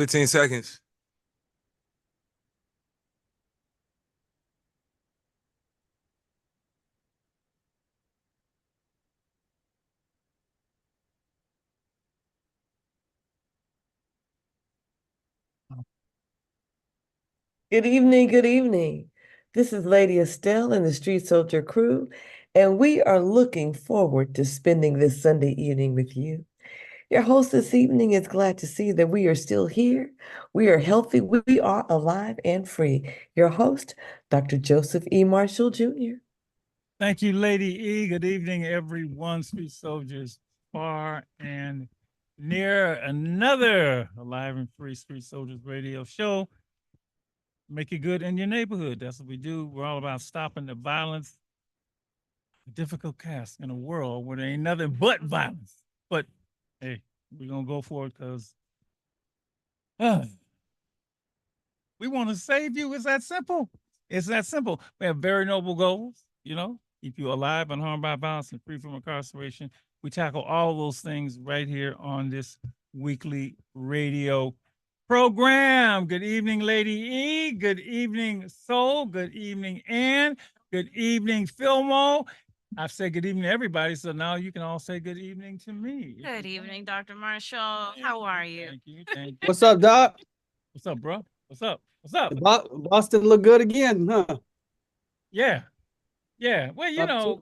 15 seconds. Good evening, good evening. This is Lady Estelle and the Street Soldier crew, and we are looking forward to spending this Sunday evening with you. Your host this evening is glad to see that we are still here. We are healthy, we are alive and free. Your host, Dr. Joseph E. Marshall Jr. Thank you, Lady E. Good evening, everyone, Street Soldiers, far and near. Another Alive and Free Street Soldiers radio show. Make it good in your neighborhood. That's what we do. We're all about stopping the violence, the difficult task in a world where there ain't nothing but violence. But hey, we're going to go for it because we want to save you. It's that simple. It's that simple. We have very noble goals, keep you alive, unharmed by violence, and free from incarceration. We tackle all those things right here on this weekly radio program. Good evening, Lady E. Good evening, Soul. Good evening, Ann. Good evening, Philmo. I've said good evening to everybody, so now you can all say good evening to me. Good evening, Dr. Marshall. How are you? Thank you. Thank you. What's up, Doc? What's up, bro? What's up? What's up? Boston look good again, huh? Yeah. Yeah. Well, Up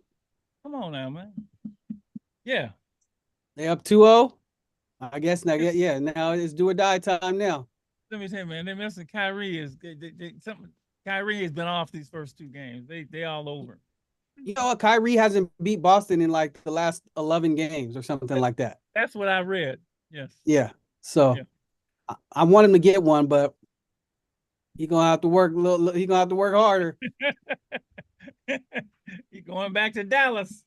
come on now, man. Yeah. They up 2-0. I guess now, yeah. Now it's do or die time now. Let me tell you, man, they missing Kyrie Kyrie has been off these first two games. They all over. You know what? Kyrie hasn't beat Boston in like the last 11 games or something like that. That's what I read. Yes. Yeah. So I want him to get one, but he's gonna have to work he's gonna have to work harder. He's going back to Dallas.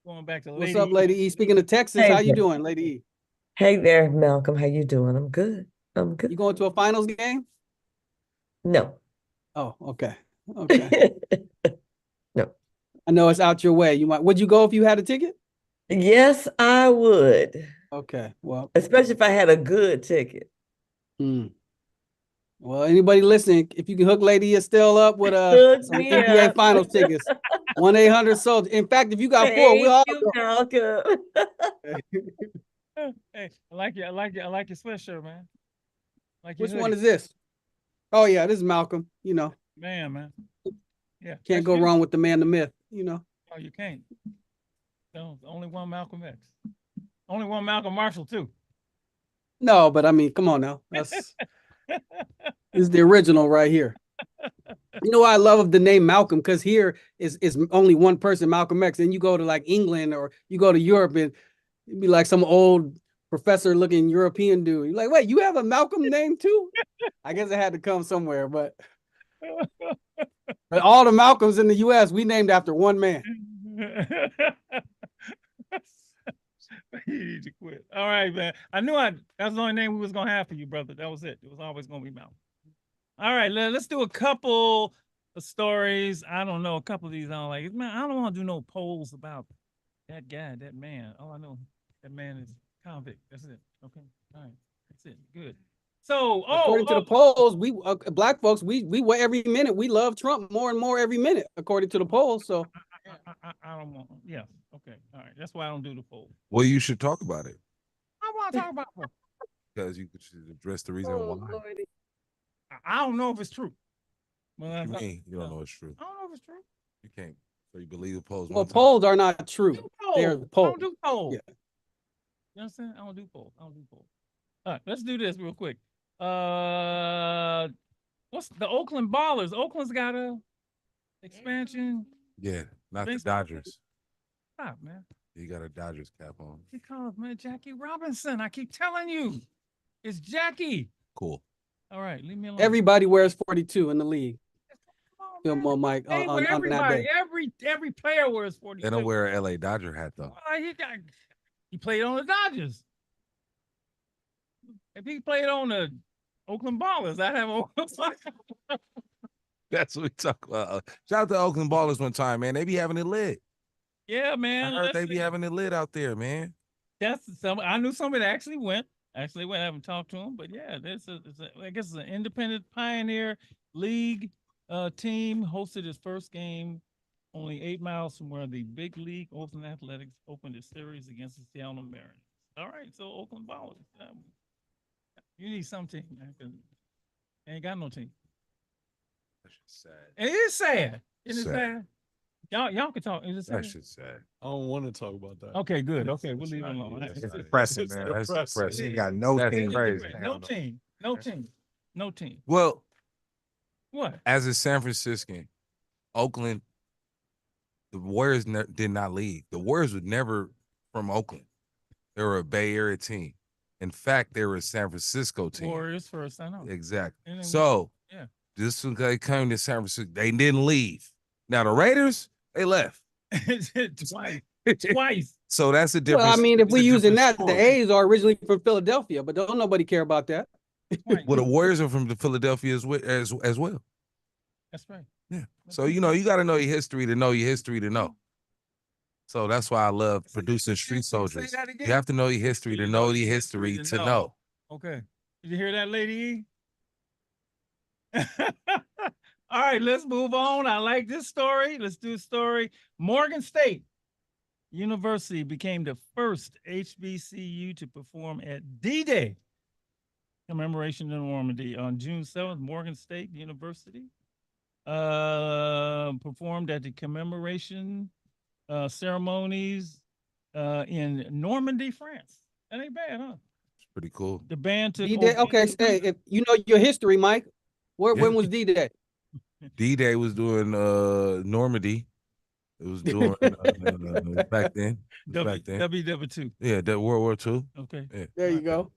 Going back to What's up, Lady E? Speaking of Texas, how you doing, Lady E? Hey there, Malcolm. How you doing? I'm good. I'm good. You going to a finals game? No. Oh, okay. Okay. No. I know it's out your way. Would you go if you had a ticket? Yes, I would. Okay. Well, especially if I had a good ticket. Well, anybody listening, if you can hook Lady Estelle up with some NBA Finals tickets, 1-800-SOLDIER. In fact, if you got four, we'll all go. Hey, I like your sweatshirt, man. Which one is this? Oh yeah, this is Malcolm. Man. Yeah. Can't go wrong with the man, the myth. Oh, you can't. No, only one Malcolm X. Only one Malcolm Marshall too. No, but I mean, come on now. This is the original right here. You know what I love of the name Malcolm? Because here is only one person, Malcolm X. And you go to like England or you go to Europe and it'd be like some old professor looking European dude. You're like, wait, you have a Malcolm name too? I guess it had to come somewhere, but all the Malcolms in the US, we named after one man. You need to quit. All right, man. I knew that's the only name we was gonna have for you, brother. That was it. It was always gonna be Malcolm. All right, let's do a couple of stories. I don't know, a couple of these I don't like. Man, I don't want to do no polls about that guy, that man. All I know, that man is convict. That's it. Okay. All right. That's it. Good. So, according to the polls, we black folks, we every minute we love Trump more and more every minute, according to the polls. So I don't want. Yeah. Okay. All right. That's why I don't do the poll. Well, you should talk about it. I want to talk about it because you should address the reason why. Lordy. I don't know if it's true. Well, you don't know it's true. I don't know if it's true. You can't. So you believe the polls? Well, polls are not true. They're the polls. I don't do polls. Yeah. You understand? I don't do polls. All right, let's do this real quick. What's the Oakland Ballers? Oakland's got a expansion. Yeah, not the Dodgers. Stop, man. You got a Dodgers cap on. Because, man, Jackie Robinson. I keep telling you, it's Jackie. Cool. All right, leave me alone. Everybody wears 42 in the league. Film on Mike on that day. Every player wears 42. They don't wear an LA Dodger hat though. He played on the Dodgers. If he played on the Oakland Ballers, I'd have Oakland. That's what we talk about. Shout out to Oakland Ballers one time, man. They be having it lit. Yeah, man. I heard they be having it lit out there, man. I knew somebody that actually went. Actually, we haven't talked to him, but yeah, I guess it's an independent pioneer league team hosted its first game only 8 miles from where the big league Oakland Athletics opened its series against the Seattle Mariners. All right, so Oakland Ballers, you need some team, man, 'cause ain't got no team. That shit's sad. It is sad. It is Sad. sad. Y'all can talk. Is it That sad? shit's sad. I don't want to talk about that. Okay, good. It's- Okay, we'll it's leave it not- alone. it's It's not- depressing, it's man. That's depressing. He He got got no It's team. crazy. Crazy. No team. No team. No team. Well, What? as a San Franciscan, Oakland, the Warriors did not leave. The Warriors were never from Oakland. They were a Bay Area team. In fact, they were a San Francisco team. Warriors first, I know. Exactly. And then- So, yeah. this when they came to San Francisco, they didn't leave. Now the Raiders, they left. Twice. Twice. So that's a difference. Well, I mean, if it's we a using different that, the story. A's are originally from Philadelphia, but don't nobody care about that. Twice. Well, the Warriors are from the Philadelphia as well. That's right. Yeah. So you know you got to know your history to know your history to know. So that's why I love producing street soldiers. that again? You have to know your history to know your history to know. Okay. Did you hear that, Lady E? All right, let's move on. I like this story. Let's do a story. Morgan State University became the first HBCU to perform at D-Day commemoration in Normandy on June 7th. Morgan State University performed at the commemoration ceremonies in Normandy, France. That ain't bad, huh? It's pretty cool. The band took D-Day. over- Okay, stay. If you know your history, Mike, Yeah. when was D-Day? D-Day was doing Normandy. It was doing back then. Back then. WW2. Yeah, that World War II. Okay. Yeah. There you go.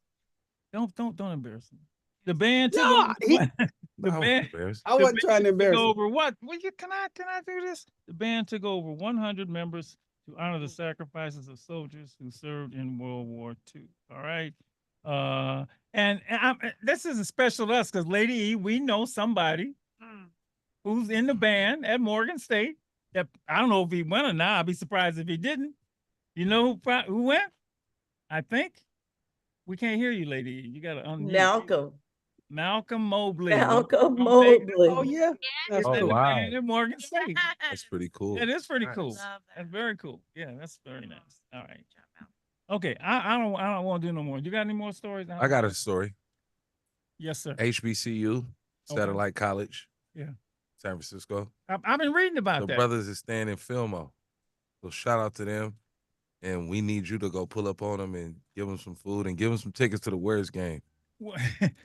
Don't embarrass me. The band took No, over, he- the I was band embarrassed. I wasn't trying to took embarrass him. over what? Can I do this? The band took over 100 members to honor the sacrifices of soldiers who served in World War II. All right. This isn't special to us because Lady E, we know somebody Mm. who's in the band at Morgan State. That I don't know if he went or not. I'd be surprised if he didn't. You know who went? I think we can't hear you, Lady E. You got to unmute. Malcolm Mobley. Malcolm From Dayton. Mobley. Oh yeah. That's Oh, In cool. the wow. band at Morgan State. That's pretty cool. It is pretty Nice. cool. Love that. That's very cool. Yeah, that's very nice. All right. Good job, Mal. Okay. I don't want to do no more. You got any more stories? I got a story. Yes, sir. HBCU, Satellite College. Yeah. San Francisco. I've been reading about The that. brothers is staying in Fillmore. So shout out to them. And we need you to go pull up on them and give them some food and give them some tickets to the Warriors game. What-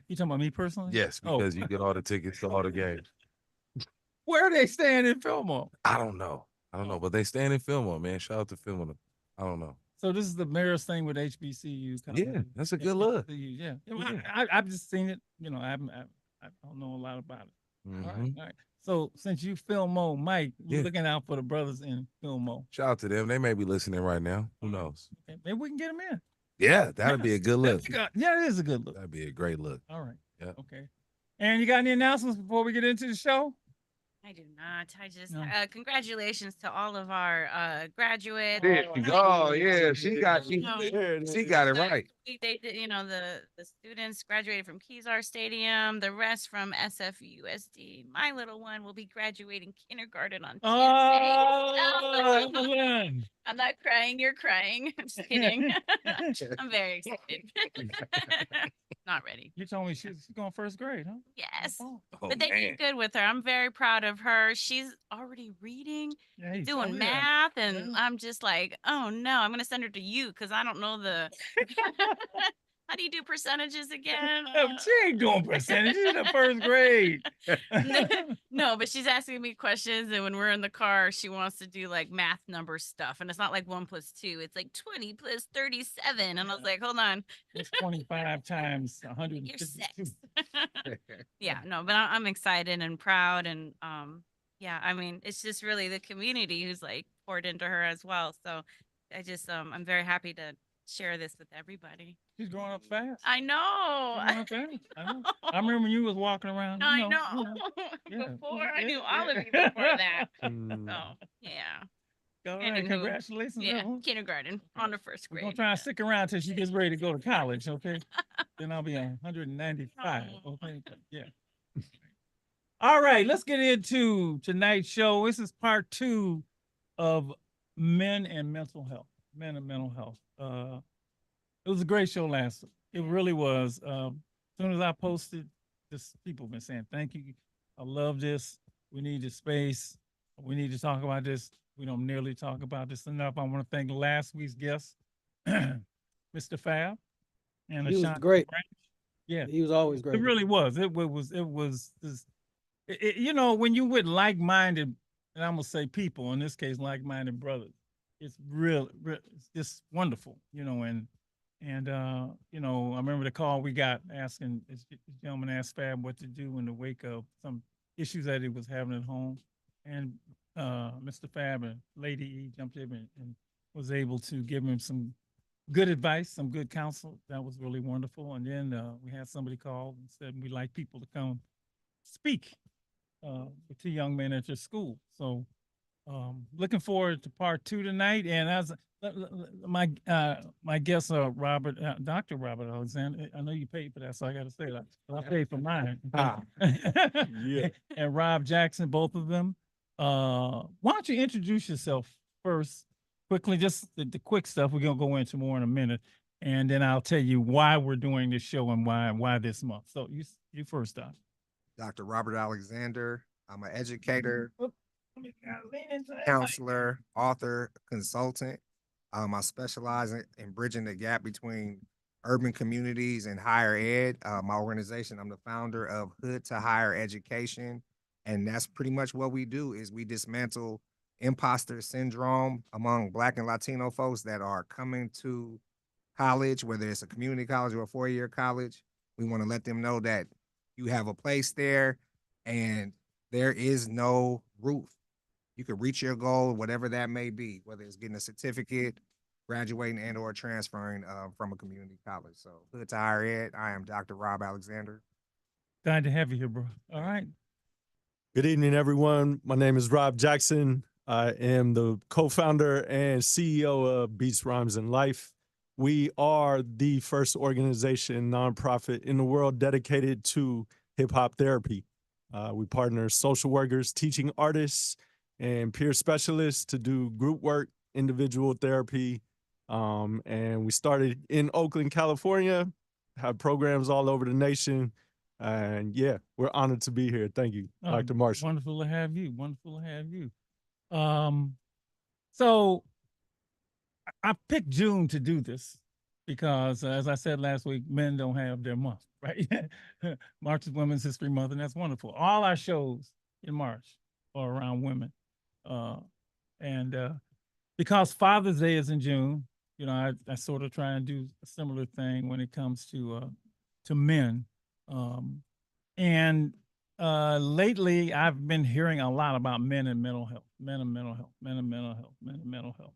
you talking about me personally? Yes, Oh. because you get all the tickets to all the games. Where are they staying in Fillmore? I don't know. But they staying in Fillmore, man. Shout out to Fillmore. I don't know. So this is the mayor's thing with HBCUs. Yeah, that's a good look. Yeah. Yeah. I've just seen it. You know, I don't know a lot about it. All right. Mhm. All right. So since you Fillmore, Mike, you're Yeah. looking out for the brothers in Fillmore. Shout out to them. They may be listening right now. Who knows? Okay. Maybe we can get them in. Yeah, that'd be a good look. Yeah, it is a good look. That'd be a great look. All right. Yeah. Okay. And you got any announcements before we get into the show? I do not. I just No. congratulations to all of our graduates. There you go. Yeah, she got No. she got it right. They did, the students graduated from Kezar Stadium, the rest from SFUSD. My little one will be graduating kindergarten on Oh, Tuesday. Evelyn. I'm not crying, you're crying. I'm just kidding. I'm very excited. Not ready. You told me she's going first grade, huh? Yes. Oh, Oh, But they man. did good with her. I'm very proud of her. She's already reading, yeah, he's- doing oh, yeah. math, and Yeah. I'm just like, oh no, I'm gonna send her to you because I don't know the how do you do percentages again? She ain't doing percentages in the first grade. No, but she's asking me questions, and when we're in the car, she wants to do like math number stuff, and it's not like 1 + 2; it's like 20 + 37. And I was like, hold on, It's 25 times you're 152. 6. Yeah, no, but I'm excited and proud, and yeah, I mean, it's just really the community who's like poured into her as well. So I just I'm very happy to share this with everybody. She's growing up fast. I know. She's growing up fast. I know. I remember when you was walking around. I you know. Yeah. Before I Yeah, knew all of yeah. you before that. Mm. So yeah. All And right, who- congratulations. Yeah, Evelyn. kindergarten on the first We're grade. gonna try and stick around till she gets ready to go to college, okay? Then I'll be 195, okay? Yeah. All right, let's get into tonight's show. This is part 2 of men and mental health. Men and mental health. It was a great show last week. It really was. As soon as I posted, just people have been saying, thank you. I love this. We need the space. We need to talk about this. We don't nearly talk about this enough. I want to thank last week's guest, Mr. Fab and He was Ashanti great. Branch. Yeah, He was always it great. really was. It was this, you know, when you with like-minded, and I'm gonna say people, in this case, like-minded brothers, it's it's just wonderful, you know, and you know, I remember the call we got asking this gentleman asked Fab what to do in the wake of some issues that he was having at home. And Mr. Fab and Lady E jumped in and was able to give him some good advice, some good counsel. That was really wonderful. And then we had somebody call and said we'd like people to come speak with 2 young men at your school. So looking forward to part 2 tonight. And as my guest, Dr. Robert Alexander, I know you paid for that, so I got to say that. I paid for mine. Yeah. And Rob Jackson, both of them. Why don't you introduce yourself first, quickly, just the quick stuff. We're gonna go into more in a minute, and then I'll tell you why we're doing this show and why this month. So you first, Doc. Dr. Robert Alexander. I'm an educator, Lean into that mic. counselor, author, consultant. I specialize in bridging the gap between urban communities and higher ed. My organization, I'm the founder of Hood to Higher Education. And that's pretty much what we do is we dismantle imposter syndrome among Black and Latino folks that are coming to college, whether it's a community college or a 4-year college. We want to let them know that you have a place there and there is no roof. You can reach your goal, whatever that may be, whether it's getting a certificate, graduating and or transferring from a community college. So Hood to Higher Ed, I am Dr. Rob Alexander. Glad to have you here, bro. All right. Good evening, everyone. My name is Rob Jackson. I am the co-founder and CEO of Beats, Rhymes, and Life. We are the first organization, nonprofit in the world dedicated to hip-hop therapy. We partner social workers, teaching artists, and peer specialists to do group work, individual therapy. And we started in Oakland, California, have programs all over the nation. And yeah, we're honored to be here. Thank you, Dr. Marshall. Wonderful to have you. Wonderful to have you. So I picked June to do this because, as I said last week, men don't have their month, right? March is Women's History Month, and that's wonderful. All our shows in March are around women. And because Father's Day is in June, you know, I sort of try and do a similar thing when it comes to men. And lately I've been hearing a lot about men and mental health, men and mental health, men and mental health, men and mental health.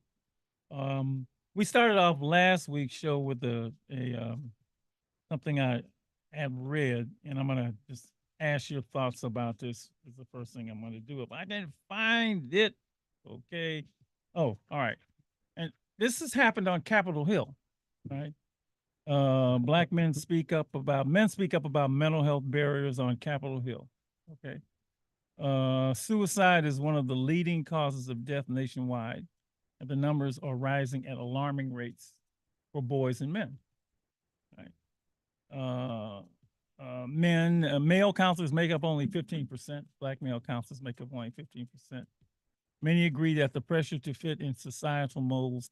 We started off last week's show with something I had read, and I'm gonna just ask your thoughts about this. Is the first thing I'm gonna do. If I didn't find it, okay. Oh, all right. And this has happened on Capitol Hill, right? Black men speak up about mental health barriers on Capitol Hill. Okay. Suicide is one of the leading causes of death nationwide, and the numbers are rising at alarming rates for boys and men. Right. Male counselors make up only 15%. Black male counselors make up only 15%. Many agree that the pressure to fit in societal molds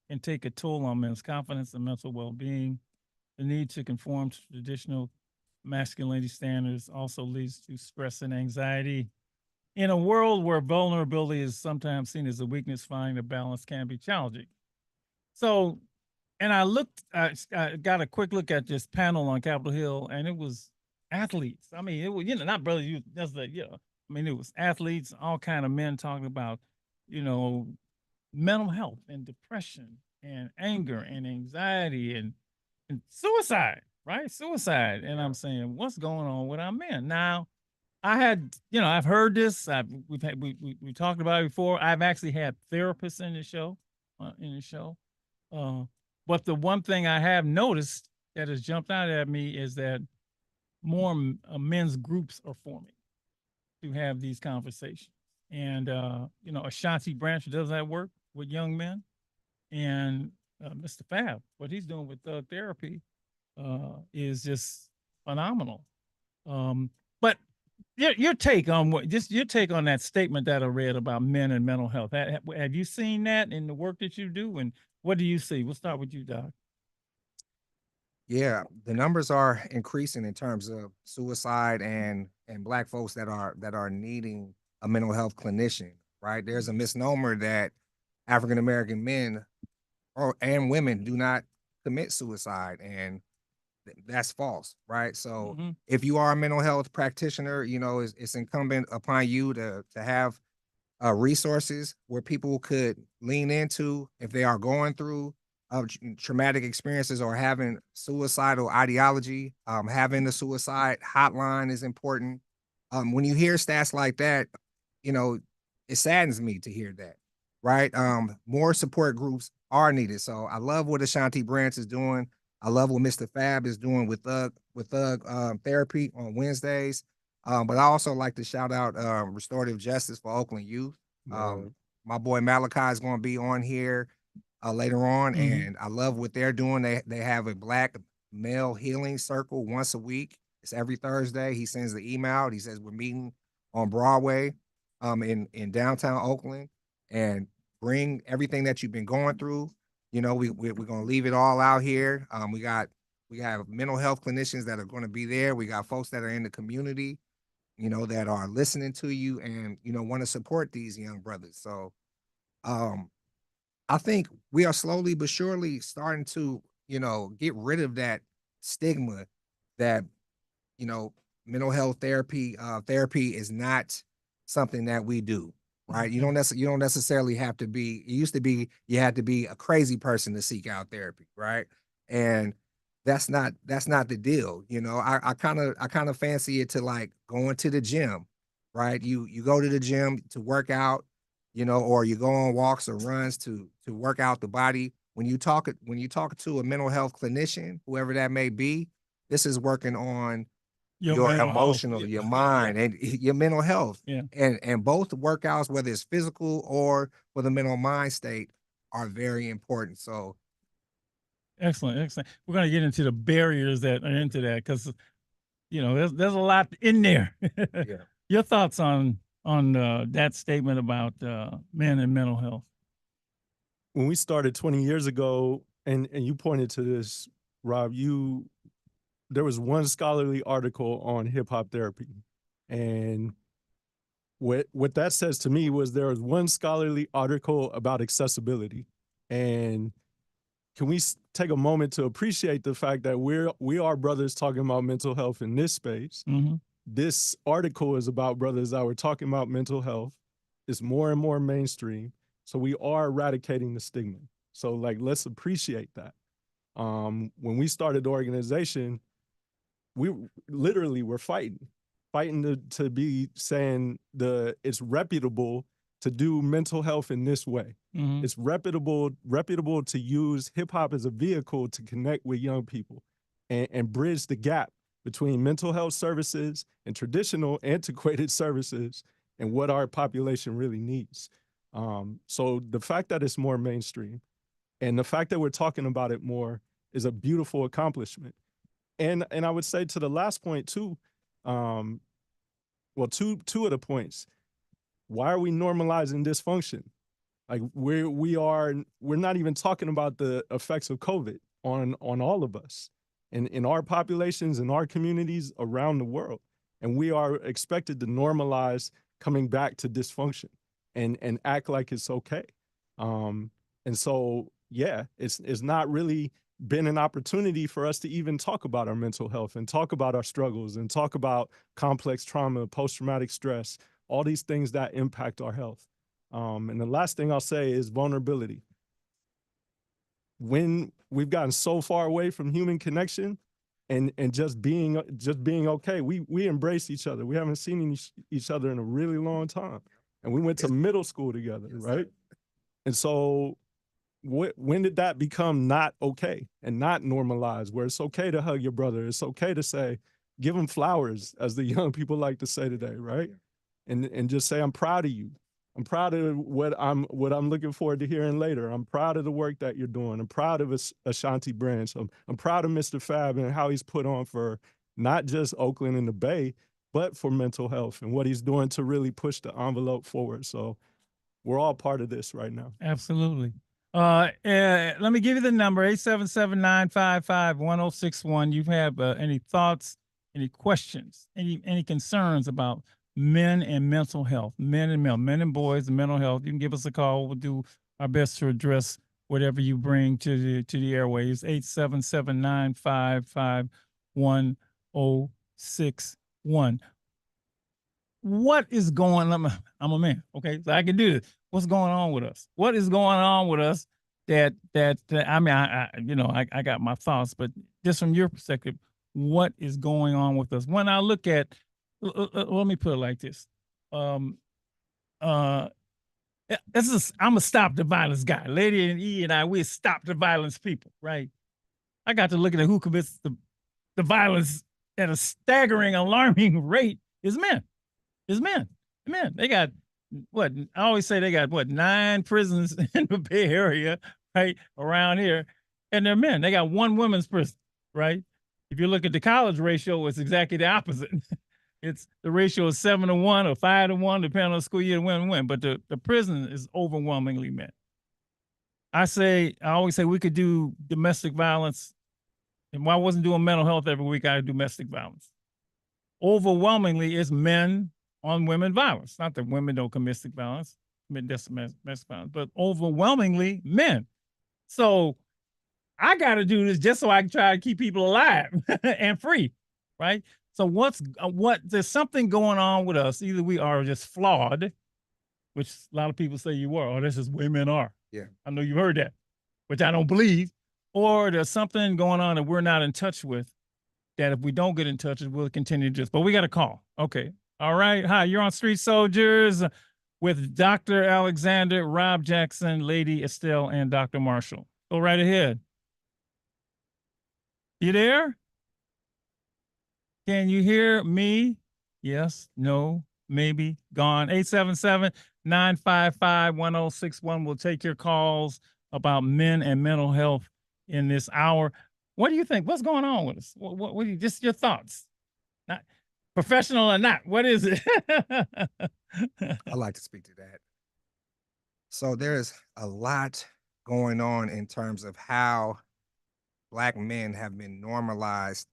can take a toll on men's confidence and mental well-being. The need to conform to traditional masculinity standards also leads to stress and anxiety. In a world where vulnerability is sometimes seen as a weakness, finding a balance can be challenging. So, and I got a quick look at this panel on Capitol Hill, and it was athletes. I mean, it was, you know, not brothers, that's the, you know, I mean, it was athletes, all kind of men talking about, you know, mental health and depression and anger and anxiety and suicide, right? Suicide. And I'm saying, what's going on with our men? Now, I had, I've heard this. We talked about it before. I've actually had therapists in the show, Uh, but the one thing I have noticed that has jumped out at me is that more men's groups are forming to have these conversations. And Ashanti Branch does that work with young men, and Mr. Fab, what he's doing with therapy, is just phenomenal. But your take on your take on that statement that I read about men and mental health. Have you seen that in the work that you do, and what do you see? We'll start with you, Doc. Yeah, the numbers are increasing in terms of suicide and Black folks that are needing a mental health clinician. Right, there's a misnomer that African American men and women do not commit suicide, and that's false. Right, so Mhm. if you are a mental health practitioner, it's incumbent upon you to have resources where people could lean into if they are going through traumatic experiences or having suicidal ideology. Having the suicide hotline is important. When you hear stats like that, you know, it saddens me to hear that. Right? More support groups are needed. So I love what Ashanti Branch is doing. I love what Mr. Fab is doing with Thug Therapy on Wednesdays. But I also like to shout out Restorative Justice for Oakland Youth. My boy Malachi is going to be on here later on, Mhm. and I love what they're doing. They have a Black male healing circle once a week. It's every Thursday. He sends the email. He says we're meeting on Broadway, in downtown Oakland, and bring everything that you've been going through. We're going to leave it all out here. We have mental health clinicians that are going to be there. We got folks that are in the community, that are listening to you and, want to support these young brothers. So, I think we are slowly but surely starting to, get rid of that stigma that, you know, mental health therapy is not something that we do. Right. You don't necessarily have to be, it used to be you had to be a crazy person to seek out therapy, right? And that's not the deal. I kind of fancy it to like going to the gym, right? You go to the gym to work out, or you go on walks or runs to work out the body. When you talk to a mental health clinician, whoever that may be, this is working on your mental health. emotional, your mind, and your mental health. Yeah. And both workouts, whether it's physical or for the mental mind state, are very important. So Excellent, excellent. We're going to get into the barriers that are into that because there's a lot in there. yeah. Your thoughts on that statement about men and mental health? When we started 20 years ago, and you pointed to this, Rob, there was one scholarly article on hip hop therapy. And what that says to me was there was one scholarly article about accessibility. And can we take a moment to appreciate the fact that we are brothers talking about mental health in this space? Mm-hmm. This article is about brothers that were talking about mental health. It's more and more mainstream. So we are eradicating the stigma. So let's appreciate that. When we started the organization, we literally were fighting to be saying it's reputable to do mental health in this way. Mm-hmm. It's reputable to use hip hop as a vehicle to connect with young people and bridge the gap between mental health services and traditional antiquated services and what our population really needs. So the fact that it's more mainstream and the fact that we're talking about it more is a beautiful accomplishment. And I would say to the last point too, two of the points. Why are we normalizing dysfunction? Like we're not even talking about the effects of COVID on all of us and in our populations, in our communities around the world. And we are expected to normalize coming back to dysfunction and act like it's okay. And so, yeah, it's not really been an opportunity for us to even talk about our mental health and talk about our struggles and talk about complex trauma, post-traumatic stress, all these things that impact our health. And the last thing I'll say is vulnerability. When we've gotten so far away from human connection, and just being okay. We embrace each other. We haven't seen each other in a really long time, and we went to middle school together, right? And so when did that become not okay and not normalized, where it's okay to hug your brother, it's okay to say, give him flowers, as the young people like to say today, right? And just say, I'm proud of you. I'm proud of what I'm looking forward to hearing later. I'm proud of the work that you're doing. I'm proud of Ashanti Branch. I'm proud of Mr. Fab and how he's put on for not just Oakland and the Bay, but for mental health and what he's doing to really push the envelope forward. So we're all part of this right now. Absolutely. Let me give you the number, 877-955-1061. You have any thoughts, any questions, any concerns about men and mental health, men and boys and mental health, you can give us a call. We'll do our best to address whatever you bring to the airwaves. 877-955-1061. What is going on? I'm a man, okay, so I can do this. What's going on with us? What is going on with us that I mean, I got my thoughts, but just from your perspective, what is going on with us? When I look at, let me put it like this. I'm a stop the violence guy. Lady and E and I, we're stop the violence people, right? I got to look at who commits the violence at a staggering, alarming rate is men. Men. They got what? I always say they got what, 9 prisons in the Bay Area, right? Around here. And they're men. They got 1 women's prison, right? If you look at the college ratio, it's exactly the opposite. It's the ratio is 7-1 or 5-1, depending on the school year, win. But the prison is overwhelmingly men. I always say we could do domestic violence. And why I wasn't doing mental health every week, I do domestic violence. Overwhelmingly, it's men on women violence. Not that women don't commit domestic violence, but overwhelmingly men. So I got to do this just so I can try to keep people alive and free, right? So there's something going on with us. Either we are just flawed, which a lot of people say you are, or this is way men are. Yeah. I know you've heard that, which I don't believe. Or there's something going on that we're not in touch with, that if we don't get in touch, we'll continue to but we got a call. Okay. All right. Hi, you're on Street Soldiers with Dr. Alexander, Rob Jackson, Lady Estelle, and Dr. Marshall. Go right ahead. You there? Can you hear me? Yes, no, maybe, gone. 877-955-1061. We'll take your calls about men and mental health in this hour. What do you think? What's going on with us? What do you, just your thoughts? Not professional or not, what is it? I'd like to speak to that. So there's a lot going on in terms of how Black men have been normalized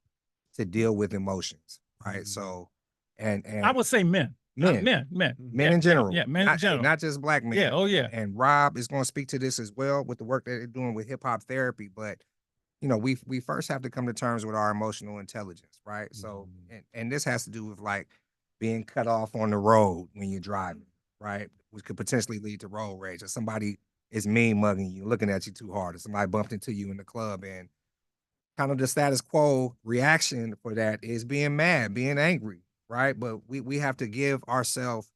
to deal with emotions, right? So, and I would say men. Men. Men in general. Yeah, men in general. Not just Black men. Yeah, oh yeah. And Rob is going to speak to this as well with the work that they're doing with hip hop therapy. But we first have to come to terms with our emotional intelligence, right? So, and this has to do with like being cut off on the road when you're driving, right? Which could potentially lead to road rage, or somebody is mean mugging you, looking at you too hard, or somebody bumped into you in the club, and kind of the status quo reaction for that is being mad, being angry, right? But we have to give ourselves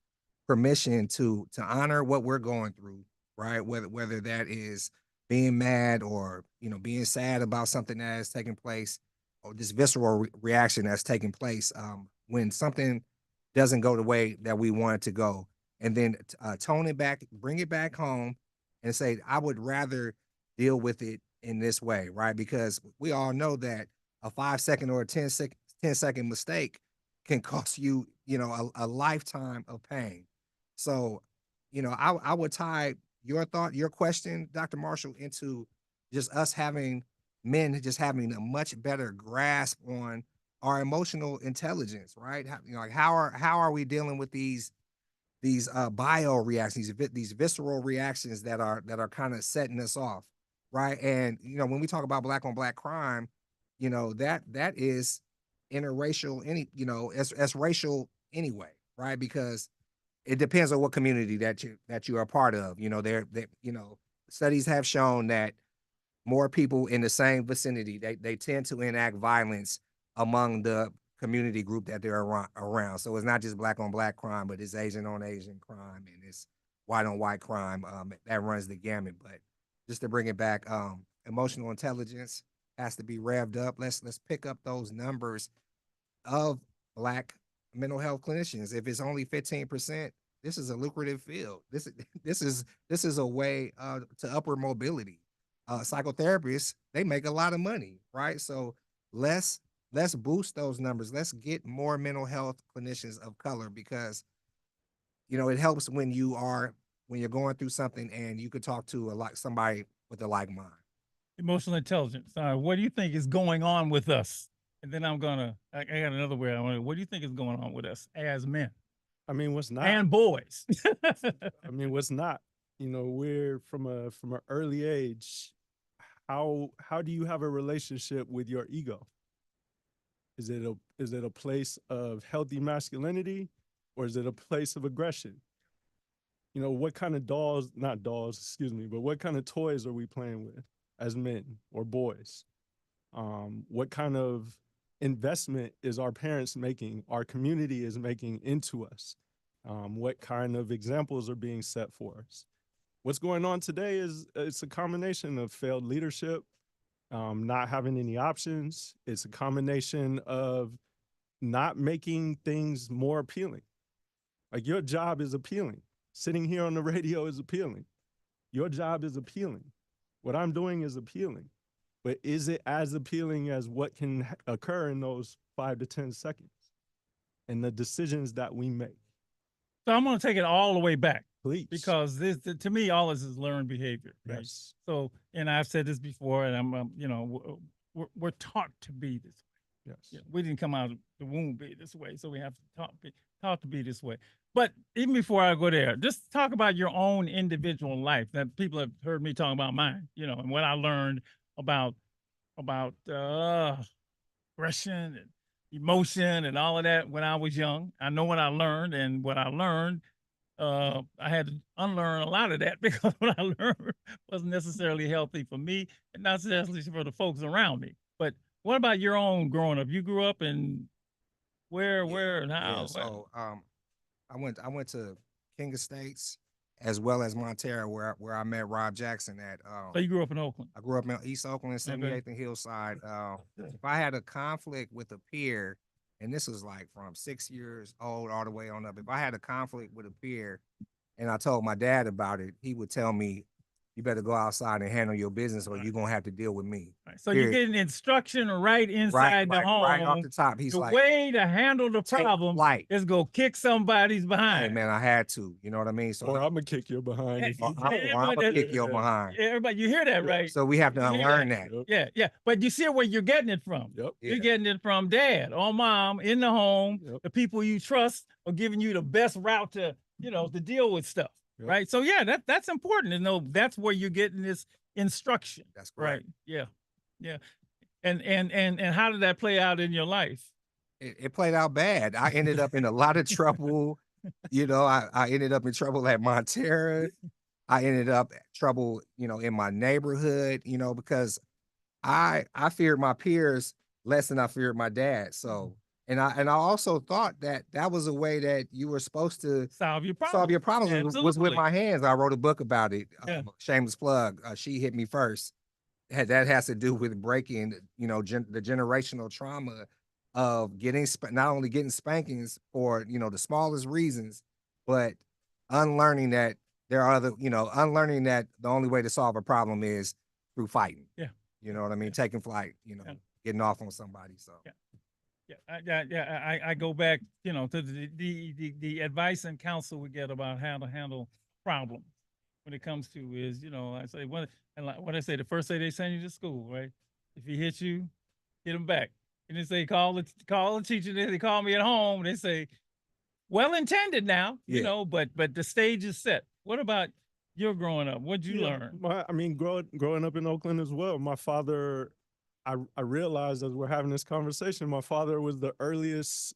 permission to honor what we're going through, right? Whether that is being mad or being sad about something that has taken place, or this visceral reaction that's taking place when something doesn't go the way that we want it to go, and then tone it back, bring it back home, and say, I would rather deal with it in this way, right? Because we all know that a 5-second or a 10-second mistake can cost you, a lifetime of pain. So, I would tie your question, Dr. Marshall, into just us men just having a much better grasp on our emotional intelligence, right? How are we dealing with these bio reactions, these visceral reactions that are kind of setting us off, right? And when we talk about Black on Black crime, that is interracial, as racial anyway, right? Because it depends on what community that you are a part of. Studies have shown that more people in the same vicinity, they tend to enact violence among the community group that they're around. So it's not just black on black crime, but it's Asian on Asian crime and it's white on white crime. That runs the gamut. But just to bring it back, emotional intelligence has to be revved up. Let's pick up those numbers of black mental health clinicians. If it's only 15%, this is a lucrative field. This is a way to upward mobility. Psychotherapists, they make a lot of money, right? So let's boost those numbers. Let's get more mental health clinicians of color because it helps when you're going through something and you could talk to somebody with a like mind. Emotional intelligence. What do you think is going on with us? And then I got another way. What do you think is going on with us as men I mean, what's not? and boys? I mean, what's not? We're from an early age. How do you have a relationship with your ego? Is it a place of healthy masculinity, or is it a place of aggression? What kind of but what kind of toys are we playing with as men or boys? What kind of investment is our parents making, our community is making into us? What kind of examples are being set for us? What's going on today is it's a combination of failed leadership, not having any options. It's a combination of not making things more appealing. Like your job is appealing. Sitting here on the radio is appealing. Your job is appealing. What I'm doing is appealing. But is it as appealing as what can occur in those 5 to 10 seconds and the decisions that we make? So I'm going to take it all the way back. Please. Because to me, all this is learned behavior. Right? Yes. So, and I've said this before, and we're taught to be this way. Yes. We didn't come out of the womb be this way, so we have to taught to be this way. But even before I go there, just talk about your own individual life. That people have heard me talk about mine, and what I learned about aggression and emotion and all of that when I was young. I know what I learned, and what I learned, I had to unlearn a lot of that because what I learned wasn't necessarily healthy for me and not necessarily for the folks around me. But what about your own growing up? You grew up in where and how? Yeah, so I went to King Estates as well as Montero where I met Rob Jackson at. So you grew up in Oakland. I grew up in East Oakland, 78th and Hillside. If I had a conflict with a peer, and this was like from 6 years old all the way on up, if I had a conflict with a peer and I told my dad about it, he would tell me, you better go outside and handle your business or you're going to have to deal with me. Right. So you're getting instruction right inside the home. Right off the top. He's the like, way to handle the problem is go kick somebody's behind. Hey, man, I had to. You know what I mean? So or I'm going to kick your behind. I'm going to kick your behind. Everybody, you hear that, right? So we have to unlearn that. Yeah, yeah. But you see where you're getting it from. Yep. You're getting it from dad or mom in the home. Yep. The people you trust are giving you the best route to, to deal with stuff. Yep. Right. So yeah, that's important to know. That's where you're getting this instruction. That's correct. Right. Yeah. Yeah. And how did that play out in your life? It played out bad. I ended up in a lot of trouble. I ended up in trouble at Montero. I ended up trouble, in my neighborhood, because I feared my peers less than I feared my dad. So, and I also thought that was a way that you were supposed to solve your problems was with my hands. I wrote a book about it. Yeah. Shameless plug. She hit me first. That has to do with breaking, the generational trauma of not only getting spankings for, the smallest reasons, but unlearning that there are unlearning that the only way to solve a problem is through fighting. Yeah. You know what I mean? Taking flight, getting off on somebody. So. Yeah. I go back, to the advice and counsel we get about how to handle problems when it comes to is, I say what I say the first day they send you to school, right? If he hits you, hit him back. And they say call the teacher. They call me at home. They say, well intended now, but the stage is set. What about your growing up? What'd you learn? Growing up in Oakland as well, my father. I realized as we're having this conversation, my father was the earliest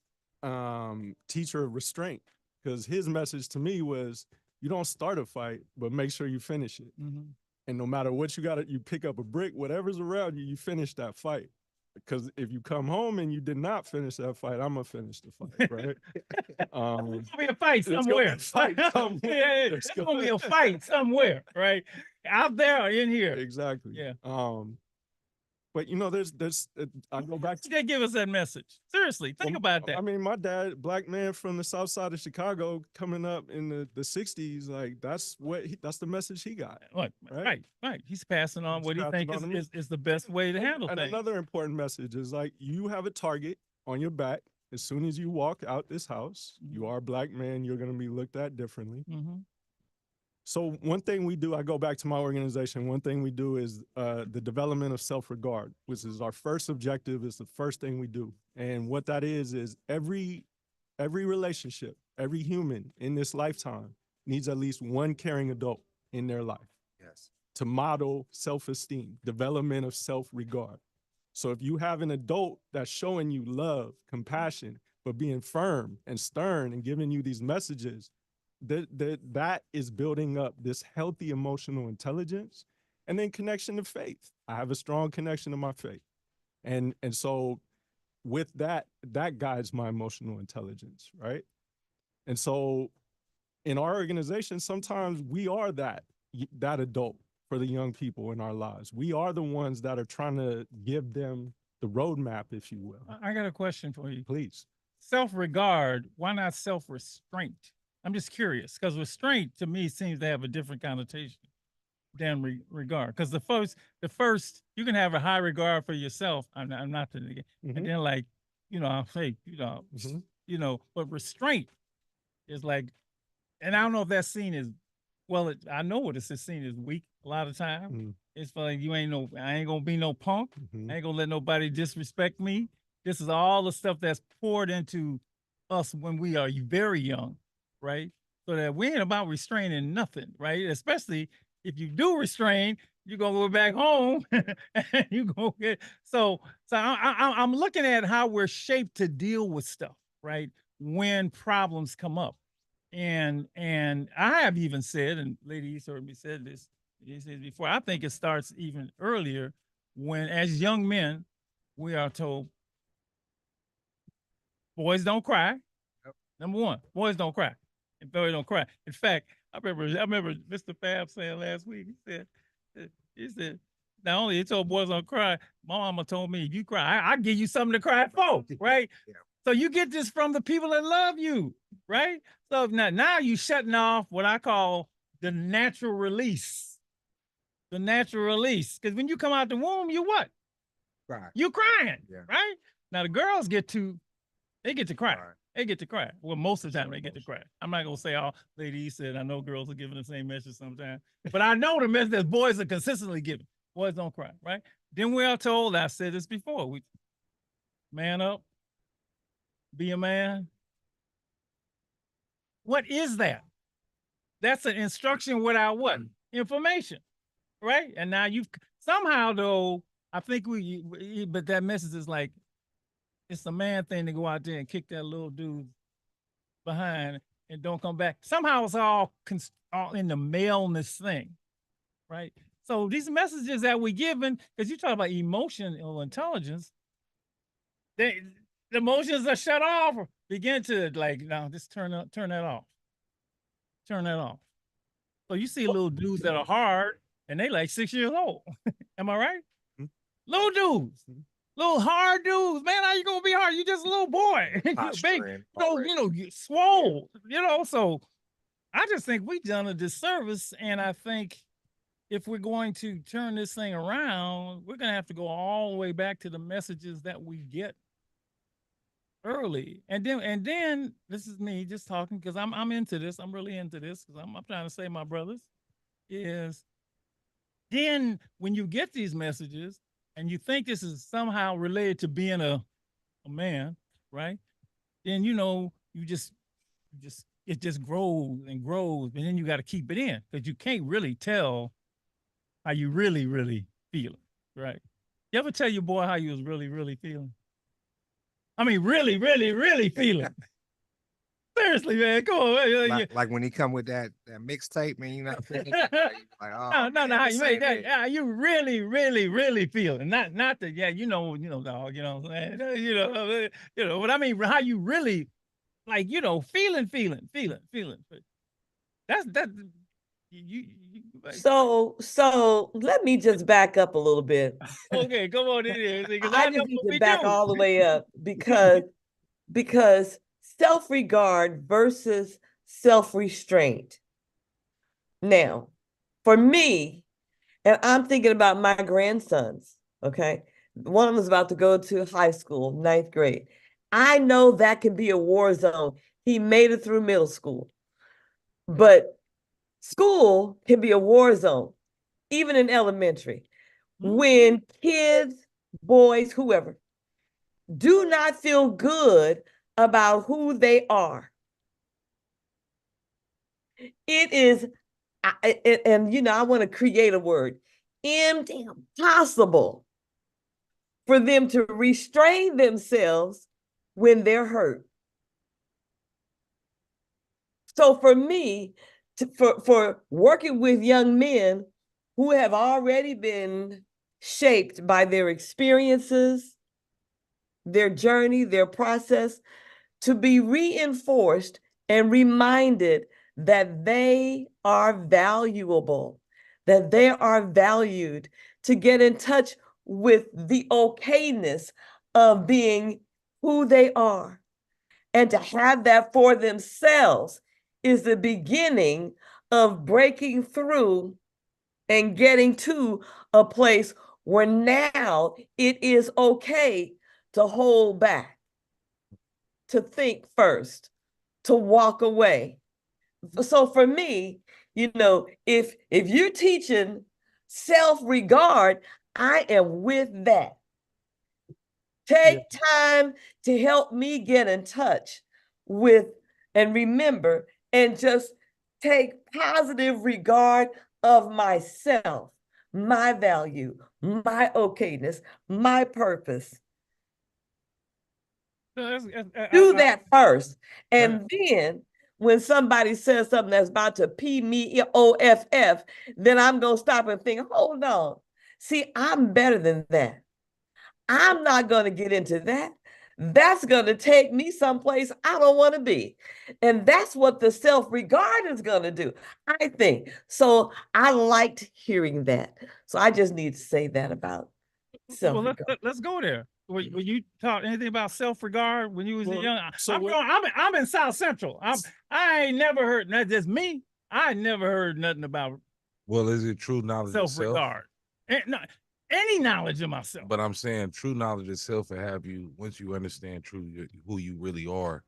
teacher of restraint because his message to me was, you don't start a fight, but make sure you finish it. Mm-hmm. And no matter what you pick up a brick, whatever's around you, you finish that fight. because if you come home and you did not finish that fight, I'm gonna finish the fight, right? It's Um, gonna be a fight It's gonna be somewhere. a fight somewhere. Yeah, There's it's gonna be a fight somewhere, right? Out there or in here. exactly. Yeah. But you know, I go back to They give us that message. Seriously, think Well, about that. I mean, my dad, black man from the south side of Chicago, coming up in the 60s, like that's that's the message he got. Look, right? right. He's passing on He's what he passing thinks on to me. is the best way to handle And things. another important message is like you have a target on your back. As soon as you walk out this house, you are a black man, you're gonna be looked at differently. Mm-hmm. So one thing we do, I go back to my organization, one thing we do is the development of self-regard, which is our first objective, is the first thing we do. And what that is every relationship, every human in this lifetime needs at least one caring adult in their life Yes. to model self-esteem, development of self-regard. So if you have an adult that's showing you love, compassion, but being firm and stern and giving you these messages, that is building up this healthy emotional intelligence, and then connection to faith. I have a strong connection to my faith. And so with that guides my emotional intelligence, right? And so in our organization, sometimes we are that adult for the young people in our lives. We are the ones that are trying to give them the roadmap, if you will. I got a question for you. Please. Self-regard, why not self-restraint? I'm just curious, because restraint to me seems to have a different connotation than regard. Because the first, you can have a high regard for yourself. I'm not to, and then like, I'll say, but restraint is like, and I don't know if that's seen as, well, I know what it's seen as weak a lot of times. It's like, I ain't gonna be no punk. I ain't gonna let nobody disrespect me. This is all the stuff that's poured into us when we are very young, right? So that we ain't about restraining nothing, right? Especially if you do restrain, you're gonna go back home and you go get so I'm looking at how we're shaped to deal with stuff, right? When problems come up. And I have even said, and Lady East heard me said this before, I think it starts even earlier when as young men, we are told boys don't cry. Yep. Number one, boys don't cry. And boys don't cry. In fact, I remember Mr. Fab saying last week, he said, not only he told boys don't cry, my mama told me, if you cry, I give you something to cry for, right? Yeah. So you get this from the people that love you, right? So now you shutting off what I call the natural release. The natural release. Because when you come out the womb, you what? Right. You crying, Yeah. right? Now the girls they get to cry. Right. They get to cry. Well, most of the time they get to cry. I'm not gonna say all ladies said. I know girls are giving the same message sometimes, but I know the message that boys are consistently giving. Boys don't cry, right? Then we are told, I said this before, we man up, be a man. What is that? That's an instruction without what? Information, right? And now you've somehow though, I think but that message is like, it's a man thing to go out there and kick that little dude behind and don't come back. Somehow it's all in the maleness thing, right? So these messages that we're given, because you talk about emotional intelligence, the emotions are shut off or begin to like, no, just turn that off. Turn that off. So you see little dudes that are hard and they like 6 years old. Am I right? Little dudes. Little hard dudes, man. How you gonna be hard? You just a little boy. You're big, you swole. So I just think we've done a disservice, and I think if we're going to turn this thing around, we're gonna have to go all the way back to the messages that we get early, and then this is me just talking because I'm into this. I'm really into this because I'm trying to say, my brothers, is then when you get these messages and you think this is somehow related to being a man, right? Then it just grows and grows, and then you got to keep it in because you can't really tell how you really, really feeling, right? You ever tell your boy how you was really, really feeling? I mean, really, really, really feeling. Seriously, man, come on. Like when he come with that mixtape, man, you not feeling it, like, oh, No, man, how this you make ain't that? it. Yeah, you really, really, really feel it. Not that, yeah, dog, you know what I'm saying? But I mean, how you really, like, feeling. That, like, So let me just back up a little bit. okay, come on in here, because I I know just need what to we back do. all the way up because self-regard versus self-restraint. Now, for me, and I'm thinking about my grandsons, okay? One of them is about to go to high school, 9th grade. I know that can be a war zone. He made it through middle school, but school can be a war zone, even in elementary. When kids, boys, whoever, do not feel good about who they are, it is, I want to create a word, impossible for them to restrain themselves when they're hurt. So for me, for working with young men who have already been shaped by their experiences, their journey, their process, to be reinforced and reminded that they are valuable, that they are valued, to get in touch with the okayness of being who they are, and to have that for themselves is the beginning of breaking through and getting to a place where now it is okay to hold back, to think first, to walk away. So for me, if you're teaching self-regard, I am with that. Take time to help me get in touch with and remember and just take positive regard of myself, my value, my okayness, my purpose. Do that first. And then when somebody says something that's about to PMEOFF, then I'm going to stop and think, hold on. See, I'm better than that. I'm not going to get into that. That's going to take me someplace I don't want to be. And that's what the self-regard is going to do, I think. So I liked hearing that. So I just need to say that about self-regard. Let's go there. When you taught anything about self-regard when you was young, so I'm in South Central. I ain't never heard, not just me, I never heard nothing about Well, is it true knowledge of self? self-regard. Any knowledge of myself. But I'm saying true knowledge of self will have you, once you understand who you really are,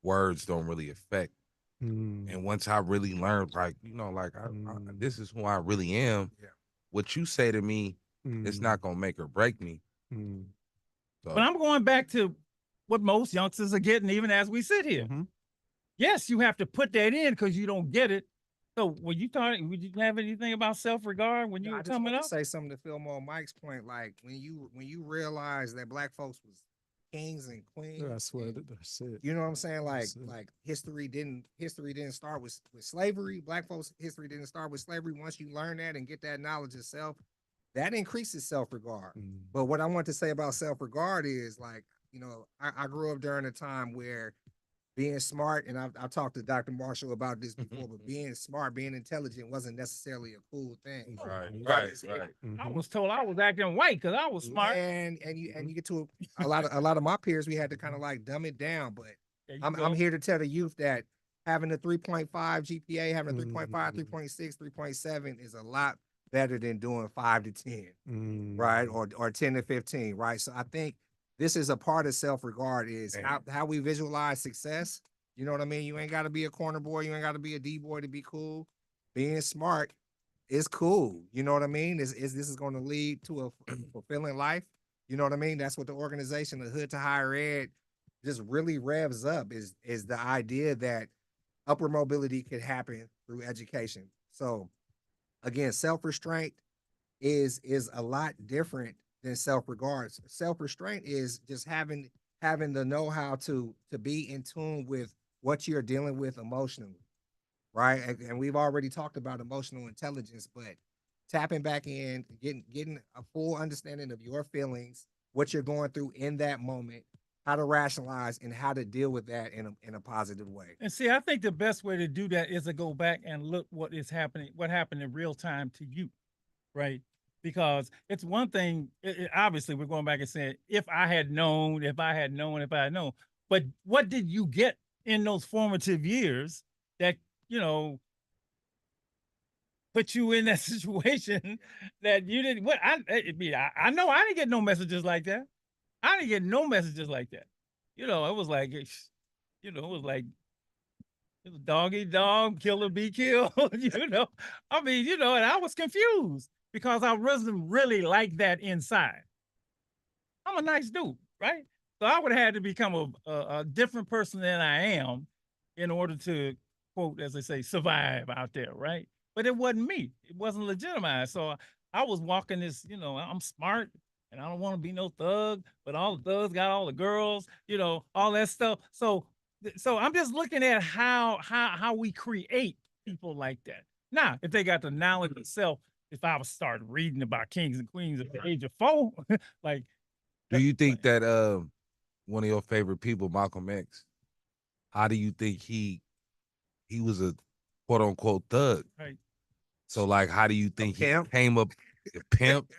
words don't really affect. And once I really learned, like, this is who I really am, what you say to me, it's not going to make or break me. So, But I'm going back to what most youngsters are getting, even as we sit here. Yes, you have to put that in because you don't get it. So would you have anything about self-regard when you were coming up? Say something to Fillmore Mike's point, like when you realize that black folks was kings and queens. That's it. You know what I'm saying? Like history didn't start with slavery. Black folks' history didn't start with slavery. Once you learn that and get that knowledge of self, that increases self-regard. But what I want to say about self-regard is, like, I grew up during a time where being smart, and I've talked to Dr. Marshall about this before, but being smart, being intelligent wasn't necessarily a cool thing. Right. I was told I was acting white because I was smart. And you get to a lot of my peers, we had to kind of like dumb it down. But I'm here to tell the youth that having a 3.5 GPA, having a 3.5, 3.6, 3.7 is a lot better than doing 5 to 10, right? Or 10 to 15, right? So I think this is a part of self-regard, is how we visualize success. You know what I mean? You ain't got to be a corner boy. You ain't got to be a D boy to be cool. Being smart is cool. You know what I mean? This is going to lead to a fulfilling life. You know what I mean? That's what the organization, the Hood to Higher Ed, just really revs up, is the idea that upward mobility could happen through education. So again, self-restraint is a lot different than self-regard. Self-restraint is just having the know-how to be in tune with what you're dealing with emotionally, right? And we've already talked about emotional intelligence, but tapping back in, getting a full understanding of your feelings, what you're going through in that moment, how to rationalize and how to deal with that in a positive way. And see, I think the best way to do that is to go back and look what is happening, what happened in real time to you, right? Because it's one thing, obviously, we're going back and saying, if I had known, if I had known, if I had known. But what did you get in those formative years that, you know, put you in that situation that you didn't? What I know I didn't get no messages like that. I didn't get no messages like that. You know, it was like, you know, it was like, it was dog eat dog, killer be killed. You know, I mean, you know, and I was confused because I wasn't really like that inside. I'm a nice dude, right? So I would have had to become a different person than I am in order to, quote, as they say, survive out there, right? But it wasn't me. It wasn't legitimized. So I was walking this, you know, I'm smart and I don't want to be no thug, but all the thugs got all the girls, you know, all that stuff. So I'm just looking at how we create people like that. Now, if they got the knowledge itself, if I was started reading about kings and queens at the age of 4, like, Do you think that one of your favorite people, Malcolm X, how do you think he was a quote unquote thug? right? So like, how do you think he pimp? came up a pimp?